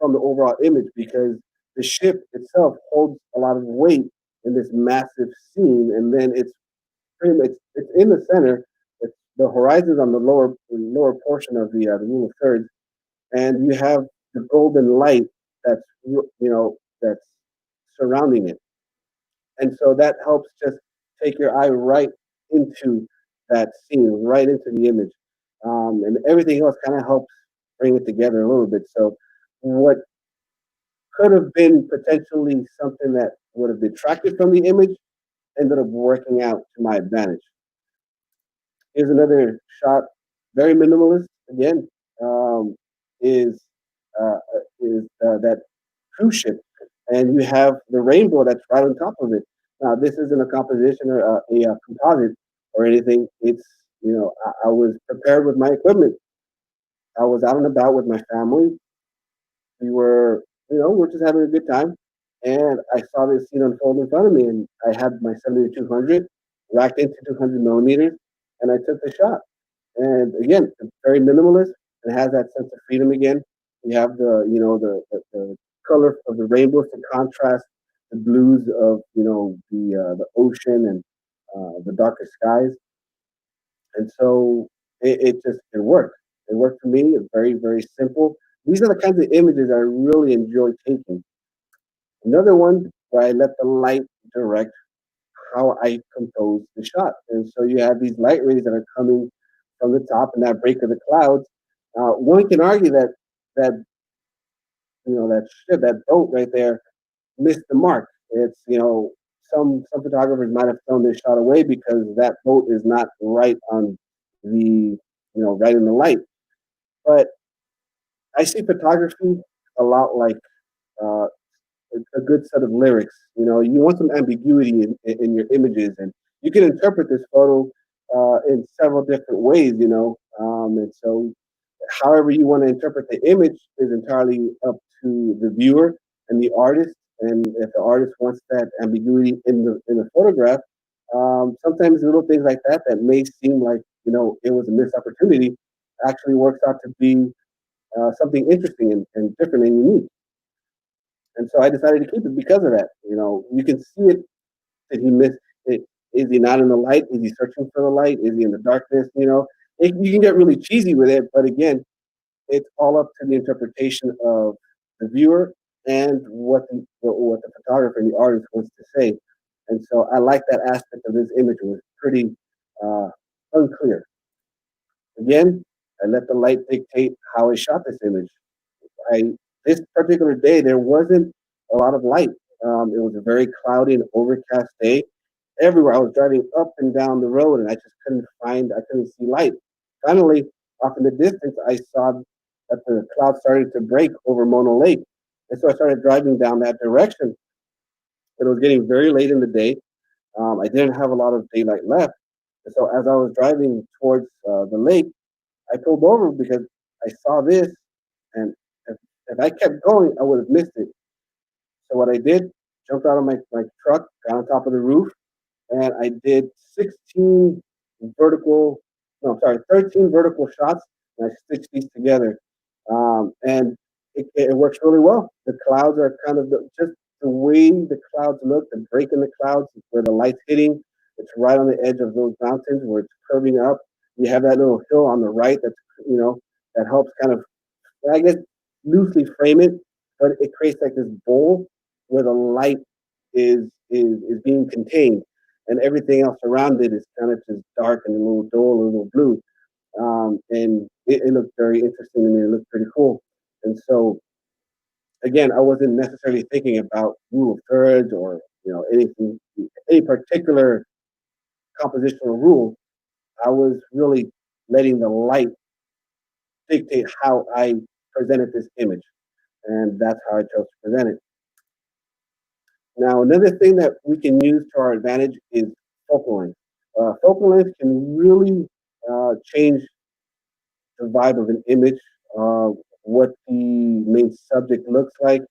from the overall image because the ship itself holds a lot of weight in this massive scene, and then it's pretty much it's in the center. The horizon's on the lower portion of the rule of thirds, and you have the golden light that's that's surrounding it, and so that helps just take your eye right into that scene, right into the image, and everything else kind of helps bring it together a little bit. So what could have been potentially something that would have detracted from the image ended up working out to my advantage. Here's another shot, very minimalist. Again, is that cruise ship, and you have the rainbow that's right on top of it. Now, this isn't a composition or a composite or anything. It's I was prepared with my equipment. I was out and about with my family. We were we're just having a good time, and I saw this scene unfold in front of me, and I had my 7200 racked into 200 millimeters, and I took the shot. And again, it's very minimalist and has that sense of freedom again. You have the color of the rainbows to contrast the blues of the ocean and the darker skies. And so it worked. It worked for me. It's very, very simple. These are the kinds of images I really enjoy taking. Another one where I let the light direct how I compose the shot. And so you have these light rays that are coming from the top and that break of the clouds. One can argue that that ship, that boat right there, missed the mark. It's some photographers might have thrown this shot away because that boat is not right on the right in the light. But I see photography a lot like uh, a good set of lyrics. You want some ambiguity in your images, and you can interpret this photo in several different ways. And so however you want to interpret the image is entirely up to the viewer and the artist. And if the artist wants that ambiguity in the photograph, sometimes little things like that may seem like it was a missed opportunity actually works out to be something interesting and different and unique. And so I decided to keep it because of that. You can see it. Did he miss it? Is he not in the light? Is he searching for the light? Is he in the darkness? You can get really cheesy with it, but again, it's all up to the interpretation of the viewer and what the photographer and the artist wants to say. And so I like that aspect of this image. It was pretty unclear. Again, I let the light dictate how I shot this image. This particular day, there wasn't a lot of light. It was a very cloudy and overcast day. Everywhere I was driving up and down the road, and I couldn't see light. Finally, off in the distance, I saw that the clouds started to break over Mono Lake. And so I started driving down that direction. It was getting very late in the day. I didn't have a lot of daylight left. And so as I was driving towards the lake, I pulled over because I saw this, and if I kept going, I would have missed it. So what I did, jumped out of my truck, got on top of the roof, and I did 16 vertical, no, sorry, 13 vertical shots, and I stitched these together. And it works really well. The clouds are kind of just the way the clouds look, the break in the clouds where the light's hitting. It's right on the edge of those mountains where it's curving up. You have that little hill on the right that's, that helps kind of, I guess, loosely frame it, but it creates like this bowl where the light is being contained, and everything else around it is kind of just dark and a little dull, a little blue. And it looked very interesting to me. It looked pretty cool. And so, again, I wasn't necessarily thinking about rule of thirds or anything, any particular compositional rule. I was really letting the light dictate how I presented this image, and that's how I chose to present it. Now, another thing that we can use to our advantage is focal length. Focal length can really change the vibe of an image, what the main subject looks like.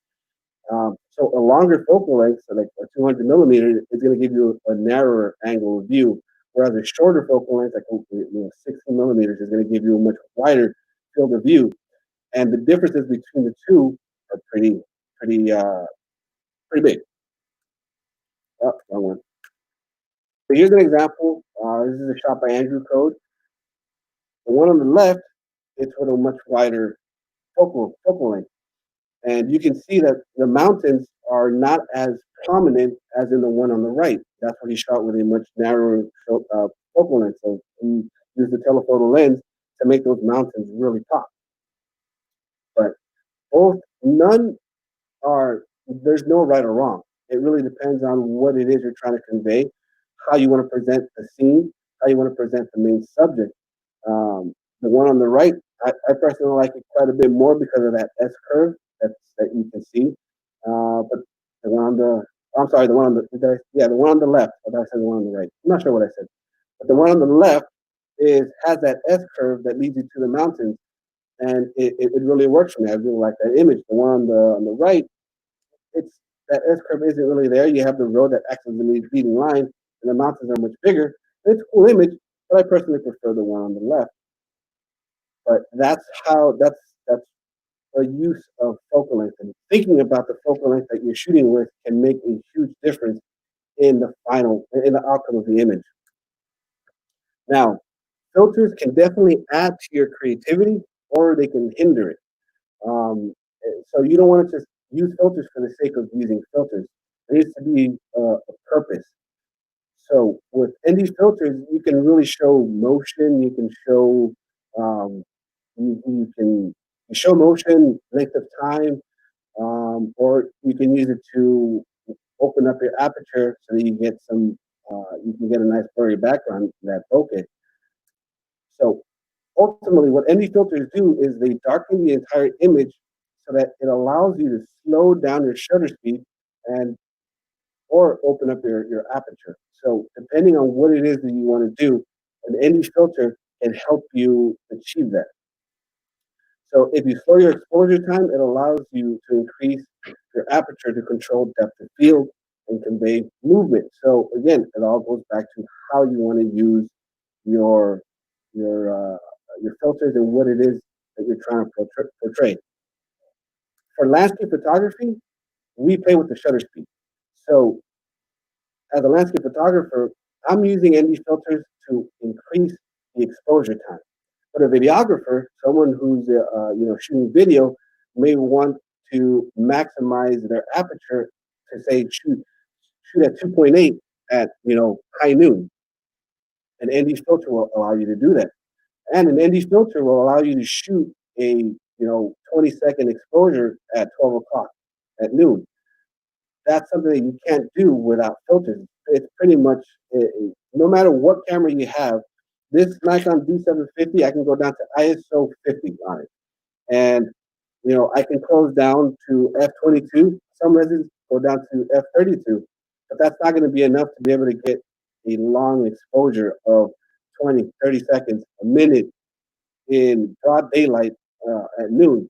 So a longer focal length, so like a 200 millimeter, is going to give you a narrower angle of view, whereas a shorter focal length, like 60 millimeters, is going to give you a much wider field of view. And the differences between the two are pretty big. Oh, wrong one. So here's an example. This is a shot by Andrew Code. The one on the left, it's with a much wider focal length. And you can see that the mountains are not as prominent as in the one on the right. That's what he shot with a much narrower focal length. So he used the telephoto lens to make those mountains really pop. But there's no right or wrong. It really depends on what it is you're trying to convey, how you want to present the scene, how you want to present the main subject. The one on the right, I personally like it quite a bit more because of that S curve that you can see. But the one on the, I'm sorry, the one on the one on the left. I thought I said the one on the right. I'm not sure what I said, but the one on the left has that S curve that leads you to the mountains, and it really works for me. I really like that image. The one on the right, it's that S curve isn't really there. You have the road that acts as the leading line, and the mountains are much bigger. It's a cool image, but I personally prefer the one on the left. But that's a use of focal length, and thinking about the focal length that you're shooting with can make a huge difference in the outcome of the image. Now, filters can definitely add to your creativity, or they can hinder it. So you don't want to just use filters for the sake of using filters. There needs to be a purpose. So with ND filters, you can really show motion. You can show you can show motion, length of time, or you can use it to open up your aperture so that you get you can get a nice blurry background in that bokeh. So ultimately, what ND filters do is they darken the entire image so that it allows you to slow down your shutter speed or open up your aperture. So depending on what it is that you want to do, an ND filter can help you achieve that. So if you slow your exposure time, it allows you to increase your aperture to control depth of field and convey movement. So again, it all goes back to how you want to use your filters and what it is that you're trying to portray. For landscape photography, we play with the shutter speed. So as a landscape photographer, I'm using ND filters to increase the exposure time. But a videographer, someone who's shooting video, may want to maximize their aperture to say shoot at 2.8 at high noon. An ND filter will allow you to do that, and an ND filter will allow you to shoot a 20-second exposure at 12 o'clock at noon. That's something that you can't do without filters. It's pretty much no matter what camera you have. This Nikon D750, I can go down to ISO 50 on it, and I can close down to f22. Some resins go down to f32. but that's not going to be enough to be able to get a long exposure of 20, 30 seconds, a minute in broad daylight at noon.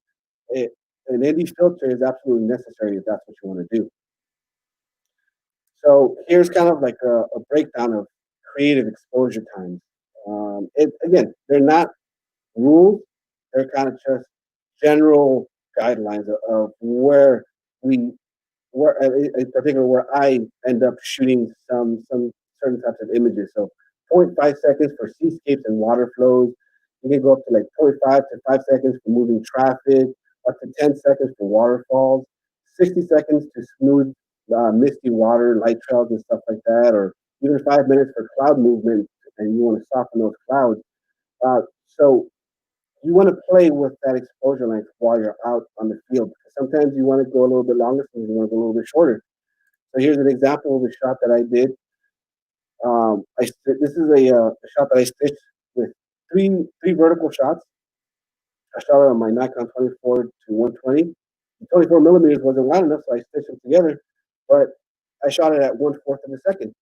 An ND filter is absolutely necessary if that's what you want to do. So here's kind of like a breakdown of creative exposure times. Again, they're not rules; they're kind of just general guidelines of where in particular where I end up shooting some certain types of images. So 0.5 seconds for seascapes and water flows. You can go up to like 0.5 to 5 seconds for moving traffic, up to 10 seconds for waterfalls, 60 seconds to smooth misty water, light trails and stuff like that, or even 5 minutes for cloud movement and you want to soften those clouds. So you want to play with that exposure length while you're out on the field. Sometimes you want to go a little bit longer, sometimes you want to go a little bit shorter. So here's an example of a shot that I did. This is a shot that I stitched with three vertical shots. I shot it on my Nikon 24 to 120. The 24 millimeters wasn't wide enough, so I stitched them together. But I shot it at 1/4 of a second.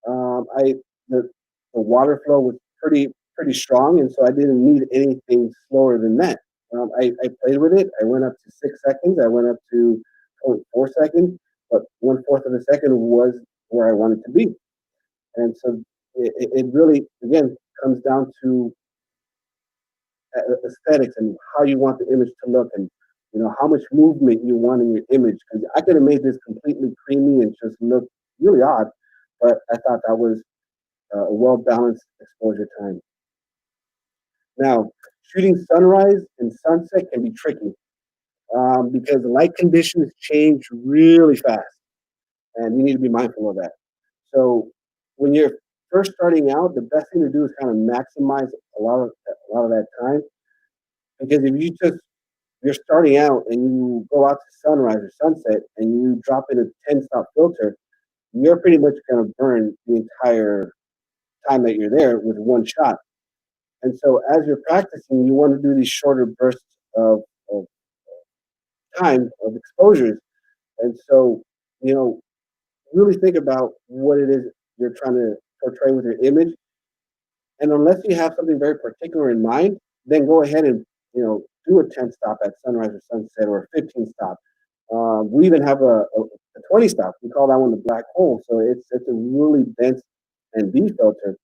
I the water flow was pretty strong, and so I didn't need anything slower than that. I played with it. I went up to 6 seconds. I went up to 0.4 seconds, but 1/4 of a second was where I wanted to be. And so it really, again, comes down to aesthetics and how you want the image to look and how much movement you want in your image. Because I could have made this completely creamy and just look really odd, but I thought that was a well-balanced exposure time. Now, shooting sunrise and sunset can be tricky because light conditions change really fast, and you need to be mindful of that. So, when you're first starting out, the best thing to do is kind of maximize a lot of that time because if you're starting out and you go out to sunrise or sunset and you drop in a 10-stop filter, you're pretty much going to burn the entire time that you're there with one shot. And so as you're practicing, you want to do these shorter bursts of time of exposures. And so, really think about what it is you're trying to portray with your image. And unless you have something very particular in mind, then go ahead and, do a 10 stop at sunrise or sunset or a 15 stop. We even have a 20 stop. We call that one the black hole. So it's a really dense and B filter.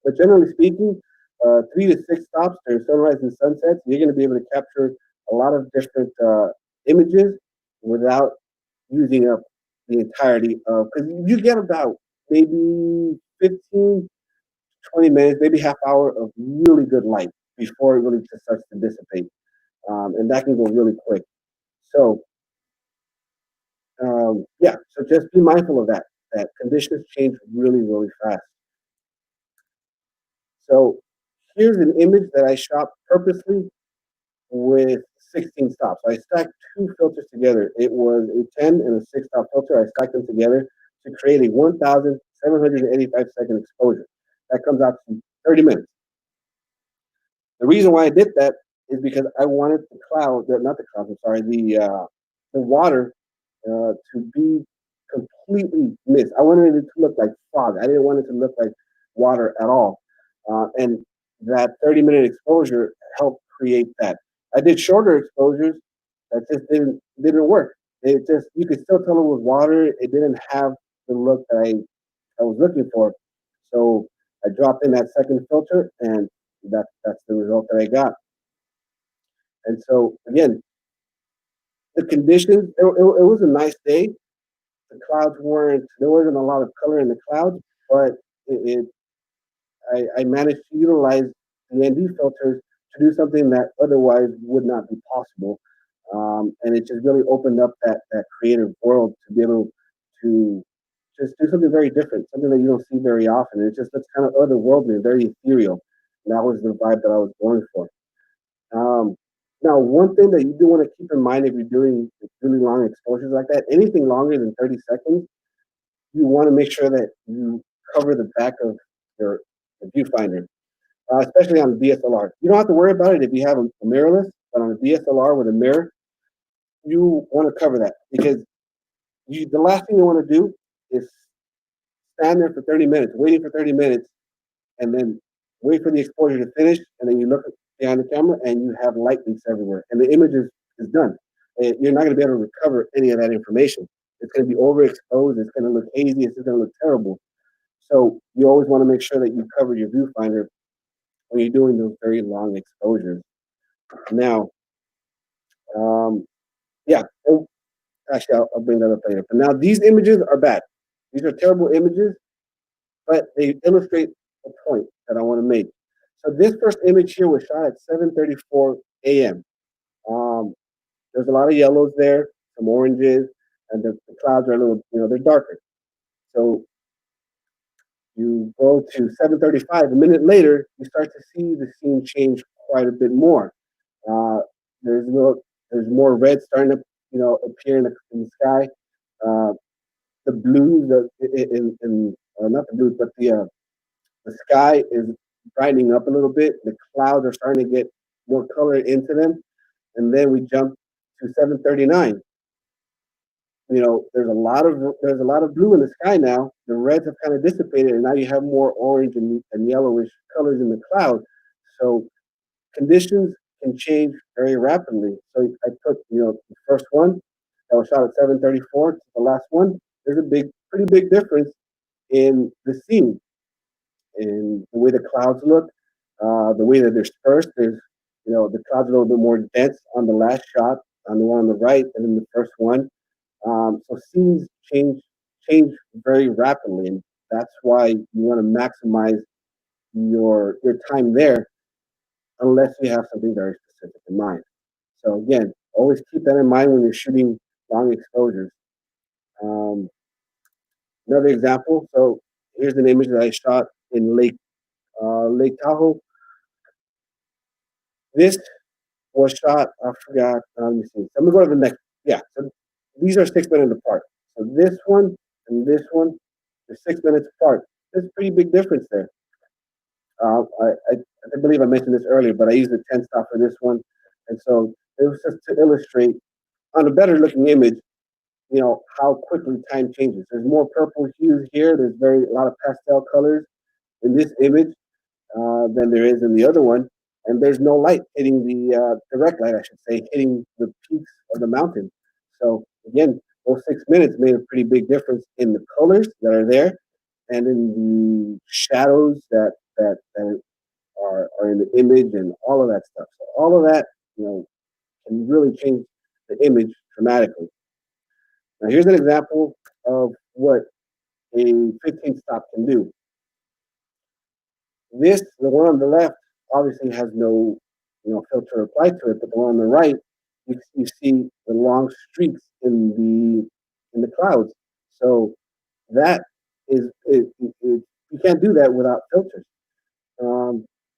But generally speaking, 3 to 6 stops during sunrise and sunsets, you're going to be able to capture a lot of different images without using up the entirety of, because you get about maybe 15, 20 minutes, maybe half hour of really good light before it really just starts to dissipate. And that can go really quick. So, so just be mindful of that conditions change really, really fast. So here's an image that I shot purposely with 16 stops. I stacked two filters together. It was a 10 and a 6-stop filter. I stacked them together to create a 1,785-second exposure. That comes out to 30 minutes. The reason why I did that is because I wanted the water to be completely mist. I wanted it to look like fog. I didn't want it to look like water at all. And that 30-minute exposure helped create that. I did shorter exposures that just didn't work. You could still tell it was water. It didn't have the look that I was looking for. So I dropped in that second filter, and that's the result that I got. And so again, the conditions. It was a nice day. The clouds there wasn't a lot of color in the clouds, but I managed to utilize the ND filters to do something that otherwise would not be possible. And it just really opened up that creative world to be able to just do something very different, something that you don't see very often. It's kind of otherworldly, very ethereal. And that was the vibe that I was going for. Now, one thing that you do want to keep in mind if you're doing really long exposures like that, anything longer than 30 seconds, you want to make sure that you cover the back of your viewfinder, especially on the DSLR. You don't have to worry about it if you have a mirrorless, but on a DSLR with a mirror, you want to cover that because the last thing you want to do is stand there for 30 minutes, waiting for 30 minutes, and then wait for the exposure to finish, and then you look behind the camera and you have light leaks everywhere, and the image is done. And you're not going to be able to recover any of that information. It's going to be overexposed. It's going to look hazy. It's going to look terrible. So you always want to make sure that you cover your viewfinder when you're doing those very long exposures. Now, yeah, oh, actually, I'll bring that up later. But now these images are bad. These are terrible images, but they illustrate a point that I want to make. So this first image here was shot at 7:34 a.m. There's a lot of yellows there, some oranges, and the clouds are a little, they're darker. So you go to 7:35. A minute later, you start to see the scene change quite a bit more. Uh, there's more red starting to appear in the sky. The blues, not the blues, but the sky is brightening up a little bit. The clouds are starting to get more color into them, and then we jump to 7:39. There's a lot of blue in the sky now. The reds have kind of dissipated, and now you have more orange and yellowish colors in the cloud. So conditions can change very rapidly. So I took the first one that was shot at 7:34 to the last one. There's a pretty big difference in the scene, in the way the clouds look, the way that they're dispersed. There's the clouds are a little bit more dense on the last shot, on the one on the right, than in the first one. So scenes change very rapidly, and that's why you want to maximize your time there, unless you have something very specific in mind. So again, always keep that in mind when you're shooting long exposures. Another example. So here's an image that I shot in Lake Tahoe. This was shot. I forgot. Let me see. So I'm gonna go to the next. Yeah. So these are 6 minutes apart. So this one and this one are 6 minutes apart. There's a pretty big difference there. I believe I mentioned this earlier, but I used the 10 stop for this one, and so it was just to illustrate on a better looking image, how quickly time changes. There's more purple hues here. There's a lot of pastel colors in this image than there is in the other one, and there's no light hitting the direct light, I should say, hitting the peaks of the mountain. So again, those 6 minutes made a pretty big difference in the colors that are there, and in the shadows that are in the image and all of that stuff. So all of that, can really change the image dramatically. Now here's an example of what a 15 stop can do. The one on the left, obviously has no, filter applied to it, but the one on the right, you see the long streaks in the clouds. So that you can't do that without filters.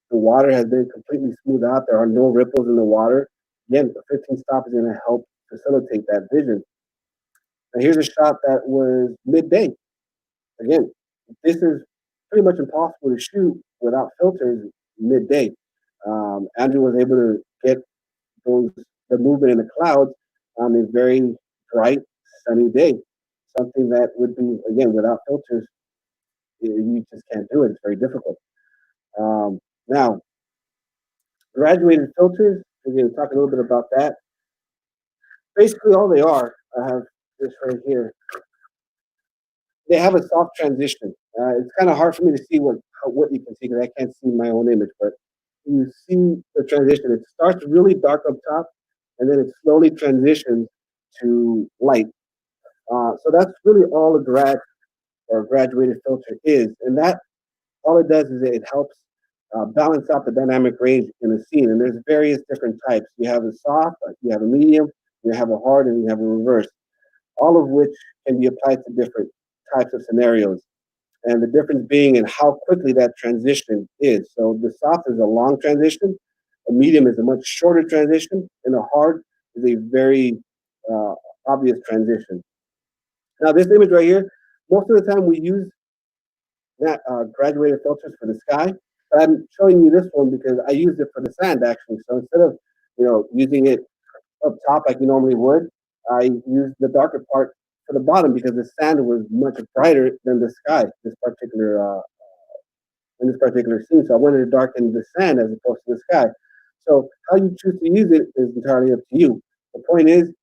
The water has been completely smoothed out. There are no ripples in the water. Again, the 15 stop is going to help facilitate that vision. Now here's a shot that was midday. Again, this is pretty much impossible to shoot without filters midday. Andrew was able to get the movement in the clouds on a very bright, sunny day. Something that would be, again, without filters, you just can't do it. It's very difficult. Now, graduated filters, we're going to talk a little bit about that. Basically, all they are, I have this right here. They have a soft transition. It's kind of hard for me to see what you can see because I can't see my own image, but you see the transition. It starts really dark up top, and then it slowly transitions to light. So that's really all a graduated filter is, and that all it does is it helps balance out the dynamic range in the scene. And there's various different types. You have a soft, you have a medium, you have a hard, and you have a reverse. All of which can be applied to different types of scenarios. And the difference being in how quickly that transition is. So the soft is a long transition, a medium is a much shorter transition, and a hard is a very obvious transition. Now this image right here, most of the time we use that graduated filters for the sky. But I'm showing you this one because I used it for the sand actually. So instead of using it up top like you normally would, I used the darker part to the bottom because the sand was much brighter than the sky. In this particular scene, so I wanted to darken the sand as opposed to the sky. So how you choose to use it is entirely up to you. The point is,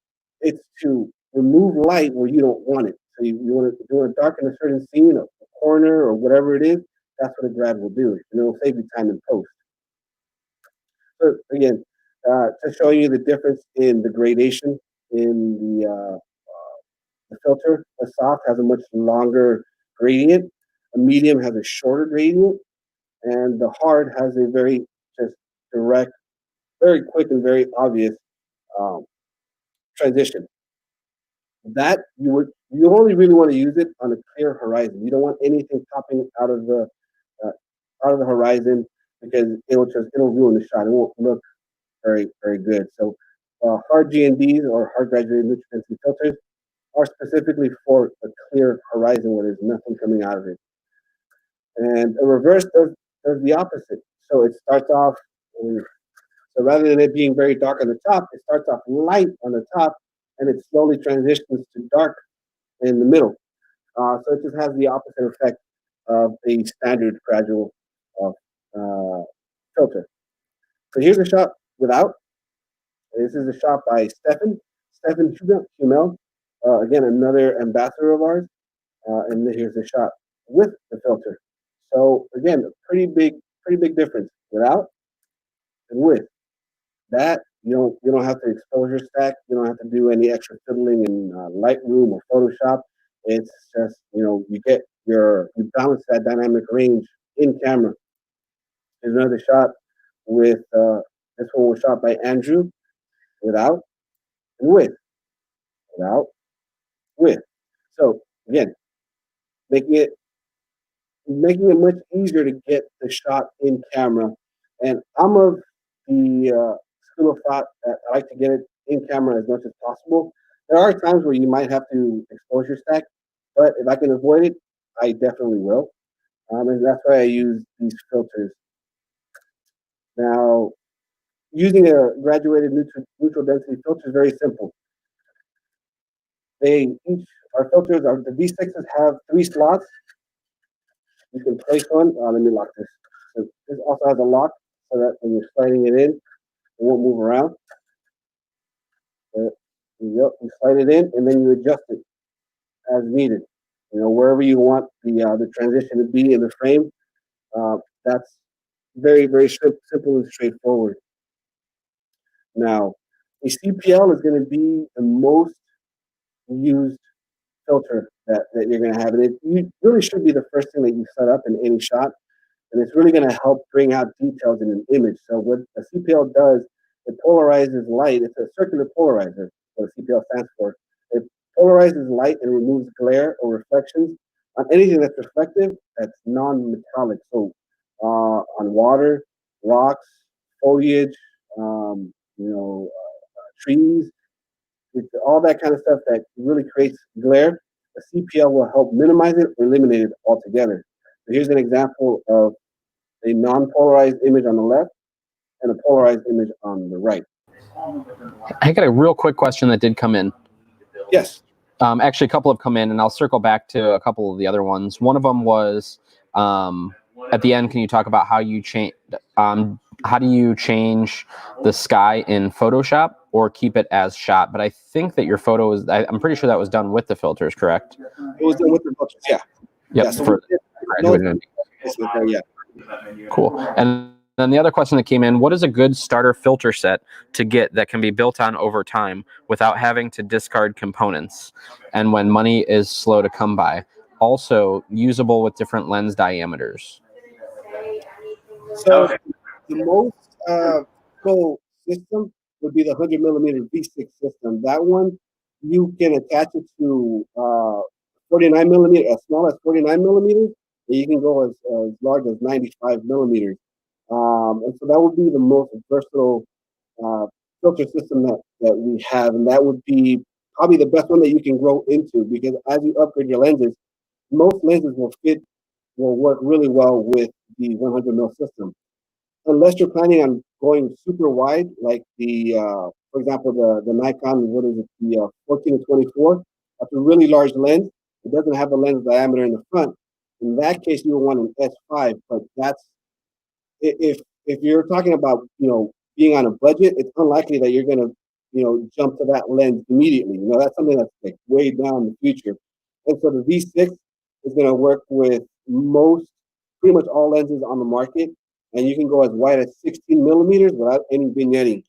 it's to remove light where you don't want it. So you want to darken a certain scene, a corner, or whatever it is. That's what a grad will do, and it will save you time in post. So again, to show you the difference in the gradation in the filter, a soft has a much longer gradient, a medium has a shorter gradient, and the hard has a very just direct, very quick, and very obvious um, transition. That you only really want to use it on a clear horizon. You don't want anything popping uh, out of the horizon because it'll ruin the shot. It won't look very good. So hard GNDs or hard graduated neutral density filters are specifically for a clear horizon where there's nothing coming out of it. And a reverse does the opposite. So it starts off, so rather than it being very dark on the top, it starts off light on the top and it slowly transitions to dark in the middle. So it just has the opposite effect of a standard gradual filter. So here's a shot without. This is a shot by Stefan Humel, again, another ambassador of ours. And then here's a shot with the filter. So again, a pretty big difference without and with. That you don't have to exposure stack. You don't have to do any extra fiddling in Lightroom or Photoshop. It's just you balance that dynamic range in camera. Here's another shot with this one was shot by Andrew without and with, without, with. So again, making it much easier to get the shot in camera. And I'm of the school of thought that I like to get it in camera as much as possible. There are times where you might have to exposure stack, but if I can avoid it, I definitely will. And that's why I use these filters. Now, using a graduated neutral density filter is very simple. Our filters, the V6s have 3 slots. You can place one. Let me lock this. So this also has a lock so that when you're sliding it in, it won't move around. You slide it in, and then you adjust it as needed. Wherever you want the transition to be in the frame. That's very simple and straightforward. Now, a CPL is going to be the most used filter that you're going to have, and it really should be the first thing that you set up in any shot, and it's really going to help bring out details in an image. So what a CPL does, it polarizes light. It's a circular polarizer, what a CPL stands for. It polarizes light and removes glare or reflections on anything that's reflective that's non-metallic. So on water, rocks, foliage, trees, all that kind of stuff that really creates glare. The CPL will help minimize it or eliminate it altogether. So here's an example of a non-polarized image on the left and a polarized image on the right. I got a real quick question that did come in. Yes. Actually, a couple have come in, and I'll circle back to a couple of the other ones. One of them was at the end. Can you talk about how you change? How do you change the sky in Photoshop or keep it as shot? But I think that your photo is. I'm pretty sure that was done with the filters, correct? It was done with the filters, yeah. Yep. Yeah, so yeah. Cool. And then the other question that came in: what is a good starter filter set to get that can be built on over time without having to discard components, and when money is slow to come by? Also usable with different lens diameters. So the most full system would be the 100mm V6 system. That one, you can attach it to 49mm, as small as 49mm, and you can go as large as 95mm. And so that would be the most versatile filter system that we have, and that would be probably the best one that you can grow into, because as you upgrade your lenses, most lenses will work really well with the 100mm system. Unless you're planning on going super wide, like for example, the Nikon, what is it, the 14 to 24. That's a really large lens. It doesn't have a lens diameter in the front. In that case, you would want an S5, but that's if you're talking about being on a budget, it's unlikely that you're going to jump to that lens immediately. That's something that's like way down in the future. And so the V6 is going to work with pretty much all lenses on the market, and you can go as wide as 16 millimeters without any vignetting.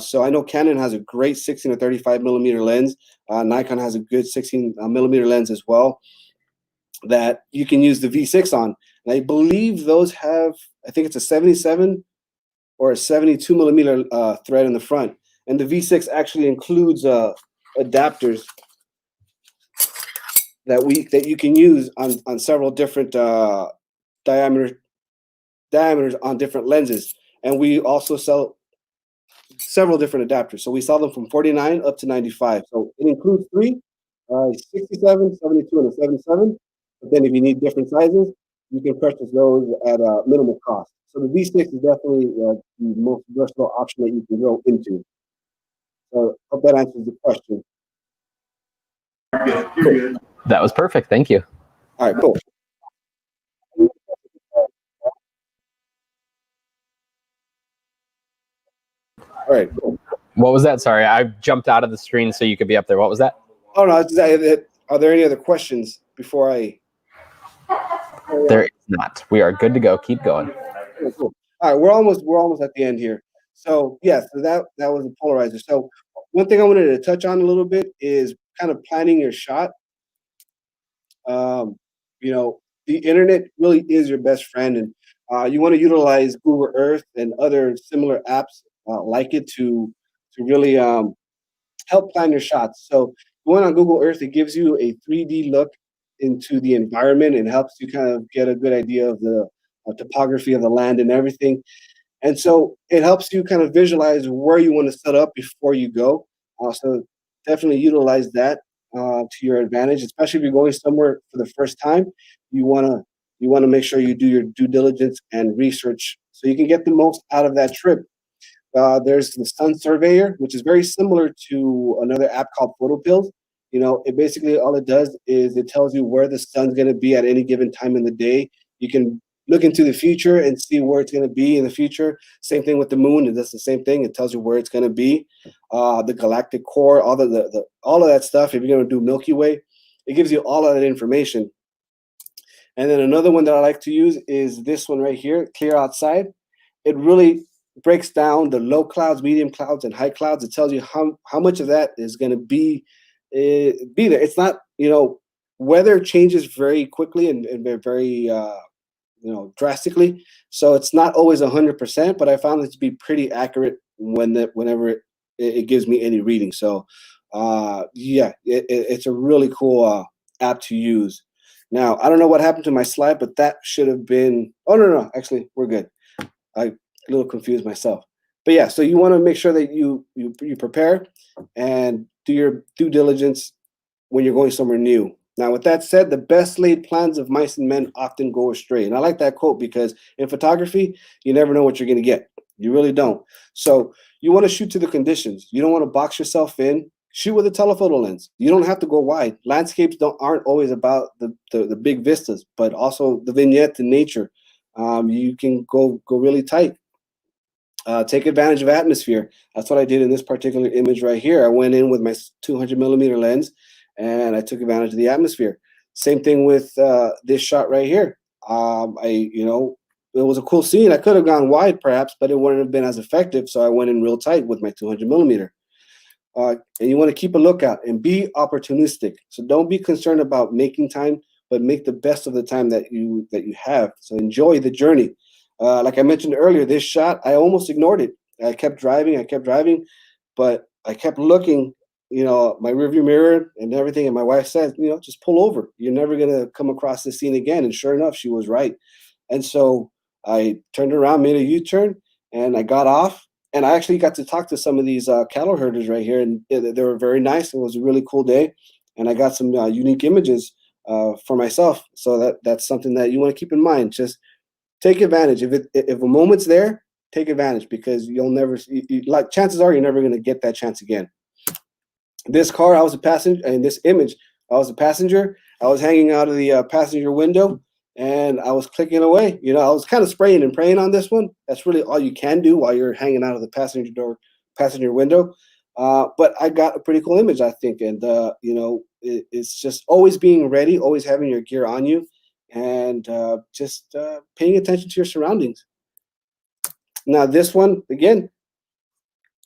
So I know Canon has a great 16 to 35 millimeter lens. Nikon has a good 16 millimeter lens as well that you can use the V6 on. And I believe those have, I think it's a 77 or a 72 millimeter thread in the front. And the V6 actually includes adapters that you can use on several different diameters on different lenses. And we also sell several different adapters. So we sell them from 49 up to 95. So it includes three, 67, 72, and a 77. But then if you need different sizes, you can purchase those at a minimal cost. So the V6 is definitely the most versatile option that you can go into. So I hope that answers the question. Cool. That was perfect. Thank you. All right, cool. All right, cool. What was that? Sorry, I jumped out of the screen so you could be up there. What was that? Oh, no, are there any other questions before I? There is not. We are good to go. Keep going. Cool. All right, we're almost at the end here. So yeah, so that was a polarizer. So one thing I wanted to touch on a little bit is kind of planning your shot. The internet really is your best friend, and you want to utilize Google Earth and other similar apps like it to really help plan your shots. So going on Google Earth, it gives you a 3D look into the environment and helps you kind of get a good idea of the topography of the land and everything. And so it helps you kind of visualize where you want to set up before you go. So definitely utilize that to your advantage, especially if you're going somewhere for the first time. You wanna make sure you do your due diligence and research so you can get the most out of that trip. There's the Sun Surveyor, which is very similar to another app called PhotoPills. It basically all it does is it tells you where the sun's going to be at any given time in the day. You can look into the future and see where it's going to be in the future. Same thing with the moon; it does the same thing. It tells you where it's going to be, the galactic core, all of that stuff. If you're going to do Milky Way, it gives you all of that information. And then another one that I like to use is this one right here, Clear Outside. It really breaks down the low clouds, medium clouds, and high clouds. It tells you how much of that is going to be there. It's not, weather changes very quickly and very drastically. So it's not always 100%, but I found it to be pretty accurate whenever it gives me any reading. So it's a really cool app to use. Now, I don't know what happened to my slide, but that should have been, oh, no, actually, we're good. I a little confused myself. But yeah, so you want to make sure that you prepare and do your due diligence when you're going somewhere new. Now, with that said, the best laid plans of mice and men often go astray. And I like that quote because in photography, you never know what you're going to get. You really don't. So you want to shoot to the conditions. You don't want to box yourself in. Shoot with a telephoto lens. You don't have to go wide. Landscapes aren't always about the big vistas, but also the vignette and nature. You can go really tight. Take advantage of atmosphere. That's what I did in this particular image right here. I went in with my 200 millimeter lens and I took advantage of the atmosphere. Same thing with this shot right here. It was a cool scene. I could have gone wide perhaps, but it wouldn't have been as effective. So I went in real tight with my 200 millimeter. And you want to keep a lookout and be opportunistic. So don't be concerned about making time, but make the best of the time that you have. So enjoy the journey. Like I mentioned earlier, this shot, I almost ignored it. I kept driving, but I kept looking, my rearview mirror and everything. And my wife said, just pull over. You're never going to come across this scene again. And sure enough, she was right. And so I turned around, made a U-turn, and I got off. And I actually got to talk to some of these cattle herders right here. And they were very nice. It was a really cool day. And I got some unique images for myself. So that's something that you want to keep in mind. Just take advantage. If a moment's there, take advantage because you'll never, chances are you're never going to get that chance again. This car, I was a passenger. In this image, I was a passenger. I was hanging out of the passenger window, and I was clicking away. You know, I was kind of spraying and praying on this one. That's really all you can do while you're hanging out of the passenger window. But I got a pretty cool image, I think. And you know, it's just always being ready, always having your gear on you, and just paying attention to your surroundings. Now, this one again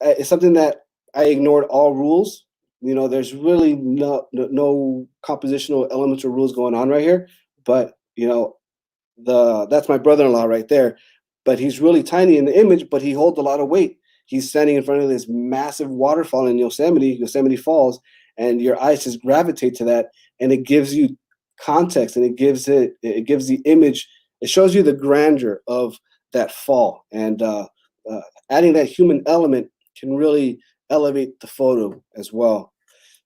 is something that I ignored all rules. You know, there's really no compositional elements or rules going on right here. But you know, that's my brother-in-law right there. But he's really tiny in the image, but he holds a lot of weight. He's standing in front of this massive waterfall in Yosemite Falls, and your eyes just gravitate to that, and it gives you context, and it gives the image. It shows you the grandeur of that fall, and adding that human element can really elevate the photo as well.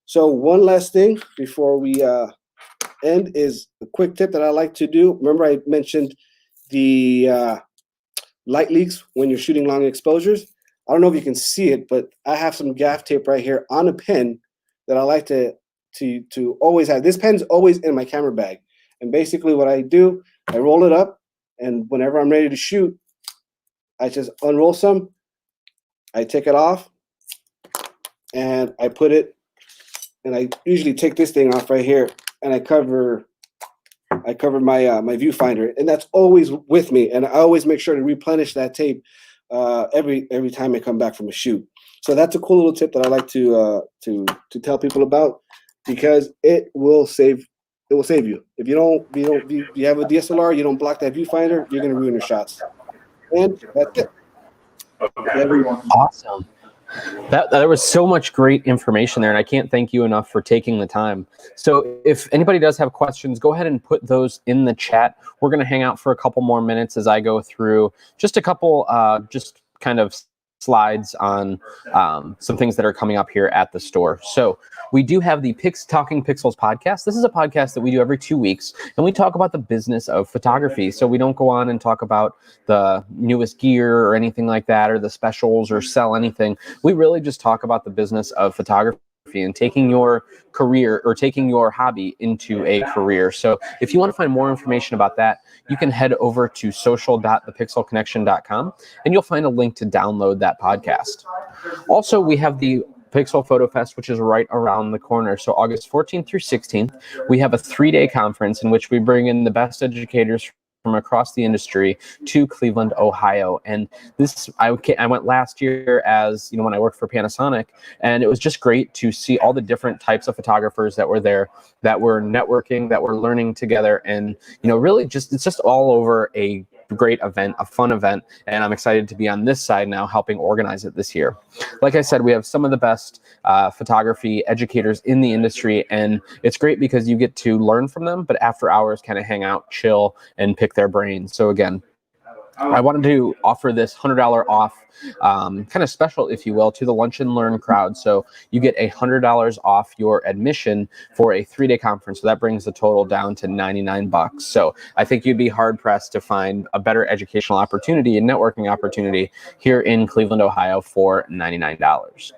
So one last thing before we end is a quick tip that I like to do. Remember I mentioned the light leaks when you're shooting long exposures? I don't know if you can see it, but I have some gaff tape right here on a pen that I like to always have. This pen's always in my camera bag. And basically what I do, I roll it up, and whenever I'm ready to shoot, I just unroll some, I take it off, and I put it, and I usually take this thing off right here, and I cover my my viewfinder, and that's always with me. And I always make sure to replenish that tape every time I come back from a shoot. So that's a cool little tip that I like to tell people about, because it will save you. If you have a DSLR, you don't block that viewfinder, you're gonna ruin your shots. And that's it. Awesome. There was so much great information there, and I can't thank you enough for taking the time. So if anybody does have questions, go ahead and put those in the chat. We're going to hang out for a couple more minutes as I go through just a couple just kind of slides on some things that are coming up here at the store. So we do have the Talking Pixels podcast. This is a podcast that we do every 2 weeks, and we talk about the business of photography. So we don't go on and talk about the newest gear or anything like that, or the specials, or sell anything. We really just talk about the business of photography and taking your career or taking your hobby into a career. So if you want to find more information about that, you can head over to social.thepixelconnection.com, and you'll find a link to download that podcast. Also, we have the Pixel Photo Fest, which is right around the corner. So August 14th through 16th, we have a 3-day conference in which we bring in the best educators from across the industry to Cleveland, Ohio. And this, I went last year as, you know, when I worked for Panasonic, and it was just great to see all the different types of photographers that were there, that were networking, that were learning together. And, you know, really just, it's just all over a great event, a fun event. And I'm excited to be on this side now, helping organize it this year. Like I said, we have some of the best photography educators in the industry, and it's great because you get to learn from them, but after hours kind of hang out, chill, and pick their brains. So again, I wanted to offer this $100 off kind of special, if you will, to the Lunch and Learn crowd. So you get $100 off your admission for a 3-day conference. So that brings the total down to $99. So I think you'd be hard pressed to find a better educational opportunity and networking opportunity here in Cleveland, Ohio for $99.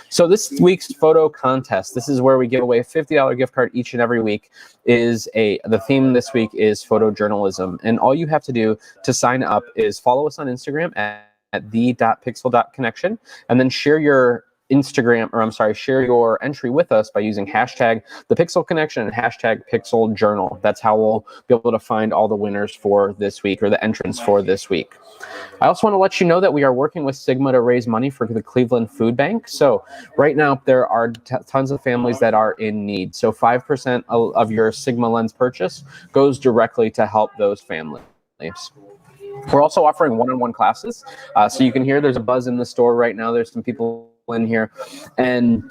So this week's photo contest, this is where we give away a $50 gift card each and every week. The theme this week is photojournalism. And all you have to do to sign up is follow us on Instagram at the.pixel.connection, and then share your share your entry with us by using hashtag the Pixel Connection and hashtag Pixel Journal. That's how we'll be able to find all the winners for this week, or the entrants for this week. I also want to let you know that we are working with Sigma to raise money for the Cleveland Food Bank. So right now there are tons of families that are in need. So 5% of your Sigma lens purchase goes directly to help those families. We're also offering one-on-one classes. So you can hear there's a buzz in the store right now. There's some people in here. And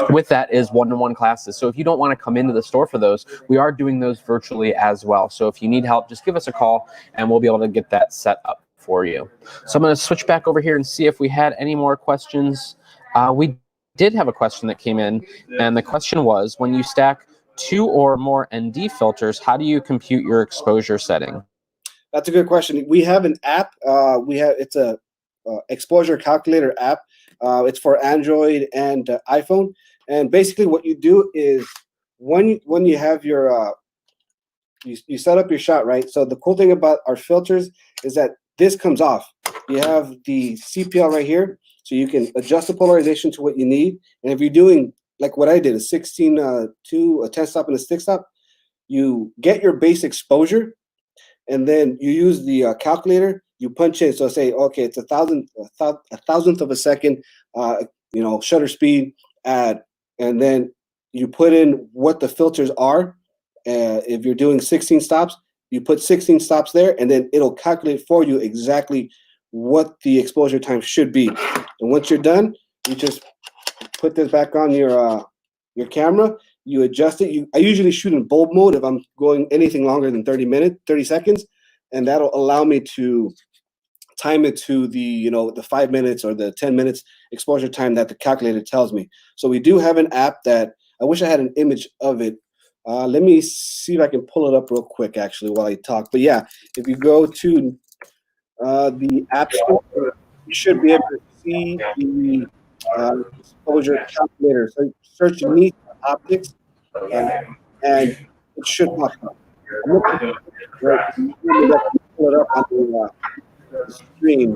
with that is one-on-one classes. So if you don't want to come into the store for those, we are doing those virtually as well. So if you need help, just give us a call and we'll be able to get that set up for you. So I'm going to switch back over here and see if we had any more questions. We did have a question that came in, and the question was, when you stack 2 or more ND filters, how do you compute your exposure setting? That's a good question. We have an app. It's a exposure calculator app. It's for Android and iPhone, And basically what you do is when you have your you set up your shot, right? So the cool thing about our filters is that this comes off. You have the CPL right here, so you can adjust the polarization to what you need. And if you're doing like what I did, a 16:2, a 10 stop and a 6 stop, you get your base exposure, and then you use the calculator. You punch in, so say, okay, it's a thousandth of a second, shutter speed, and then you put in what the filters are. If you're doing 16 stops, you put 16 stops there, and then it'll calculate for you exactly what the exposure time should be. And once you're done, you just put this back on your camera. You adjust it. I usually shoot in bulb mode if I'm going anything longer than 30 seconds, and that'll allow me to time it to the 5 minutes or the 10 minutes exposure time that the calculator tells me. So we do have an app that I wish I had an image of it. Let me see if I can pull it up real quick, actually, while I talk. But yeah, if you go to the App Store, you should be able to see the exposure calculator. So search Neat Optics, and it should pop up. I'm looking right. Pull it up on the screen.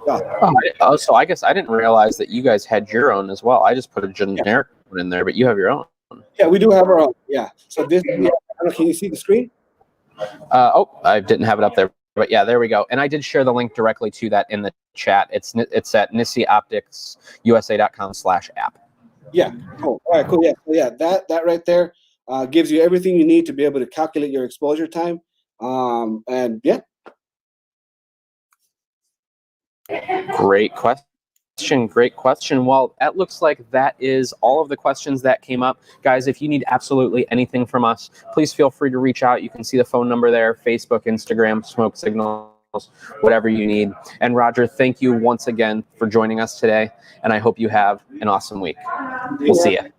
So I guess I didn't realize that you guys had your own as well. I just put a generic one in there, but you have your own. Yeah, we do have our own. Yeah. So this, can you see the screen? I didn't have it up there, but yeah, there we go. And I did share the link directly to that in the chat. It's at nisseopticsusa.com/app. Yeah. Cool. All right. Cool. Yeah. So yeah, that right there gives you everything you need to be able to calculate your exposure time. And yeah. Great question. Great question. Well, that looks like that is all of the questions that came up. Guys, if you need absolutely anything from us, please feel free to reach out. You can see the phone number there, Facebook, Instagram, smoke signals, whatever you need. And Roger, thank you once again for joining us today, and I hope you have an awesome week. We'll see you.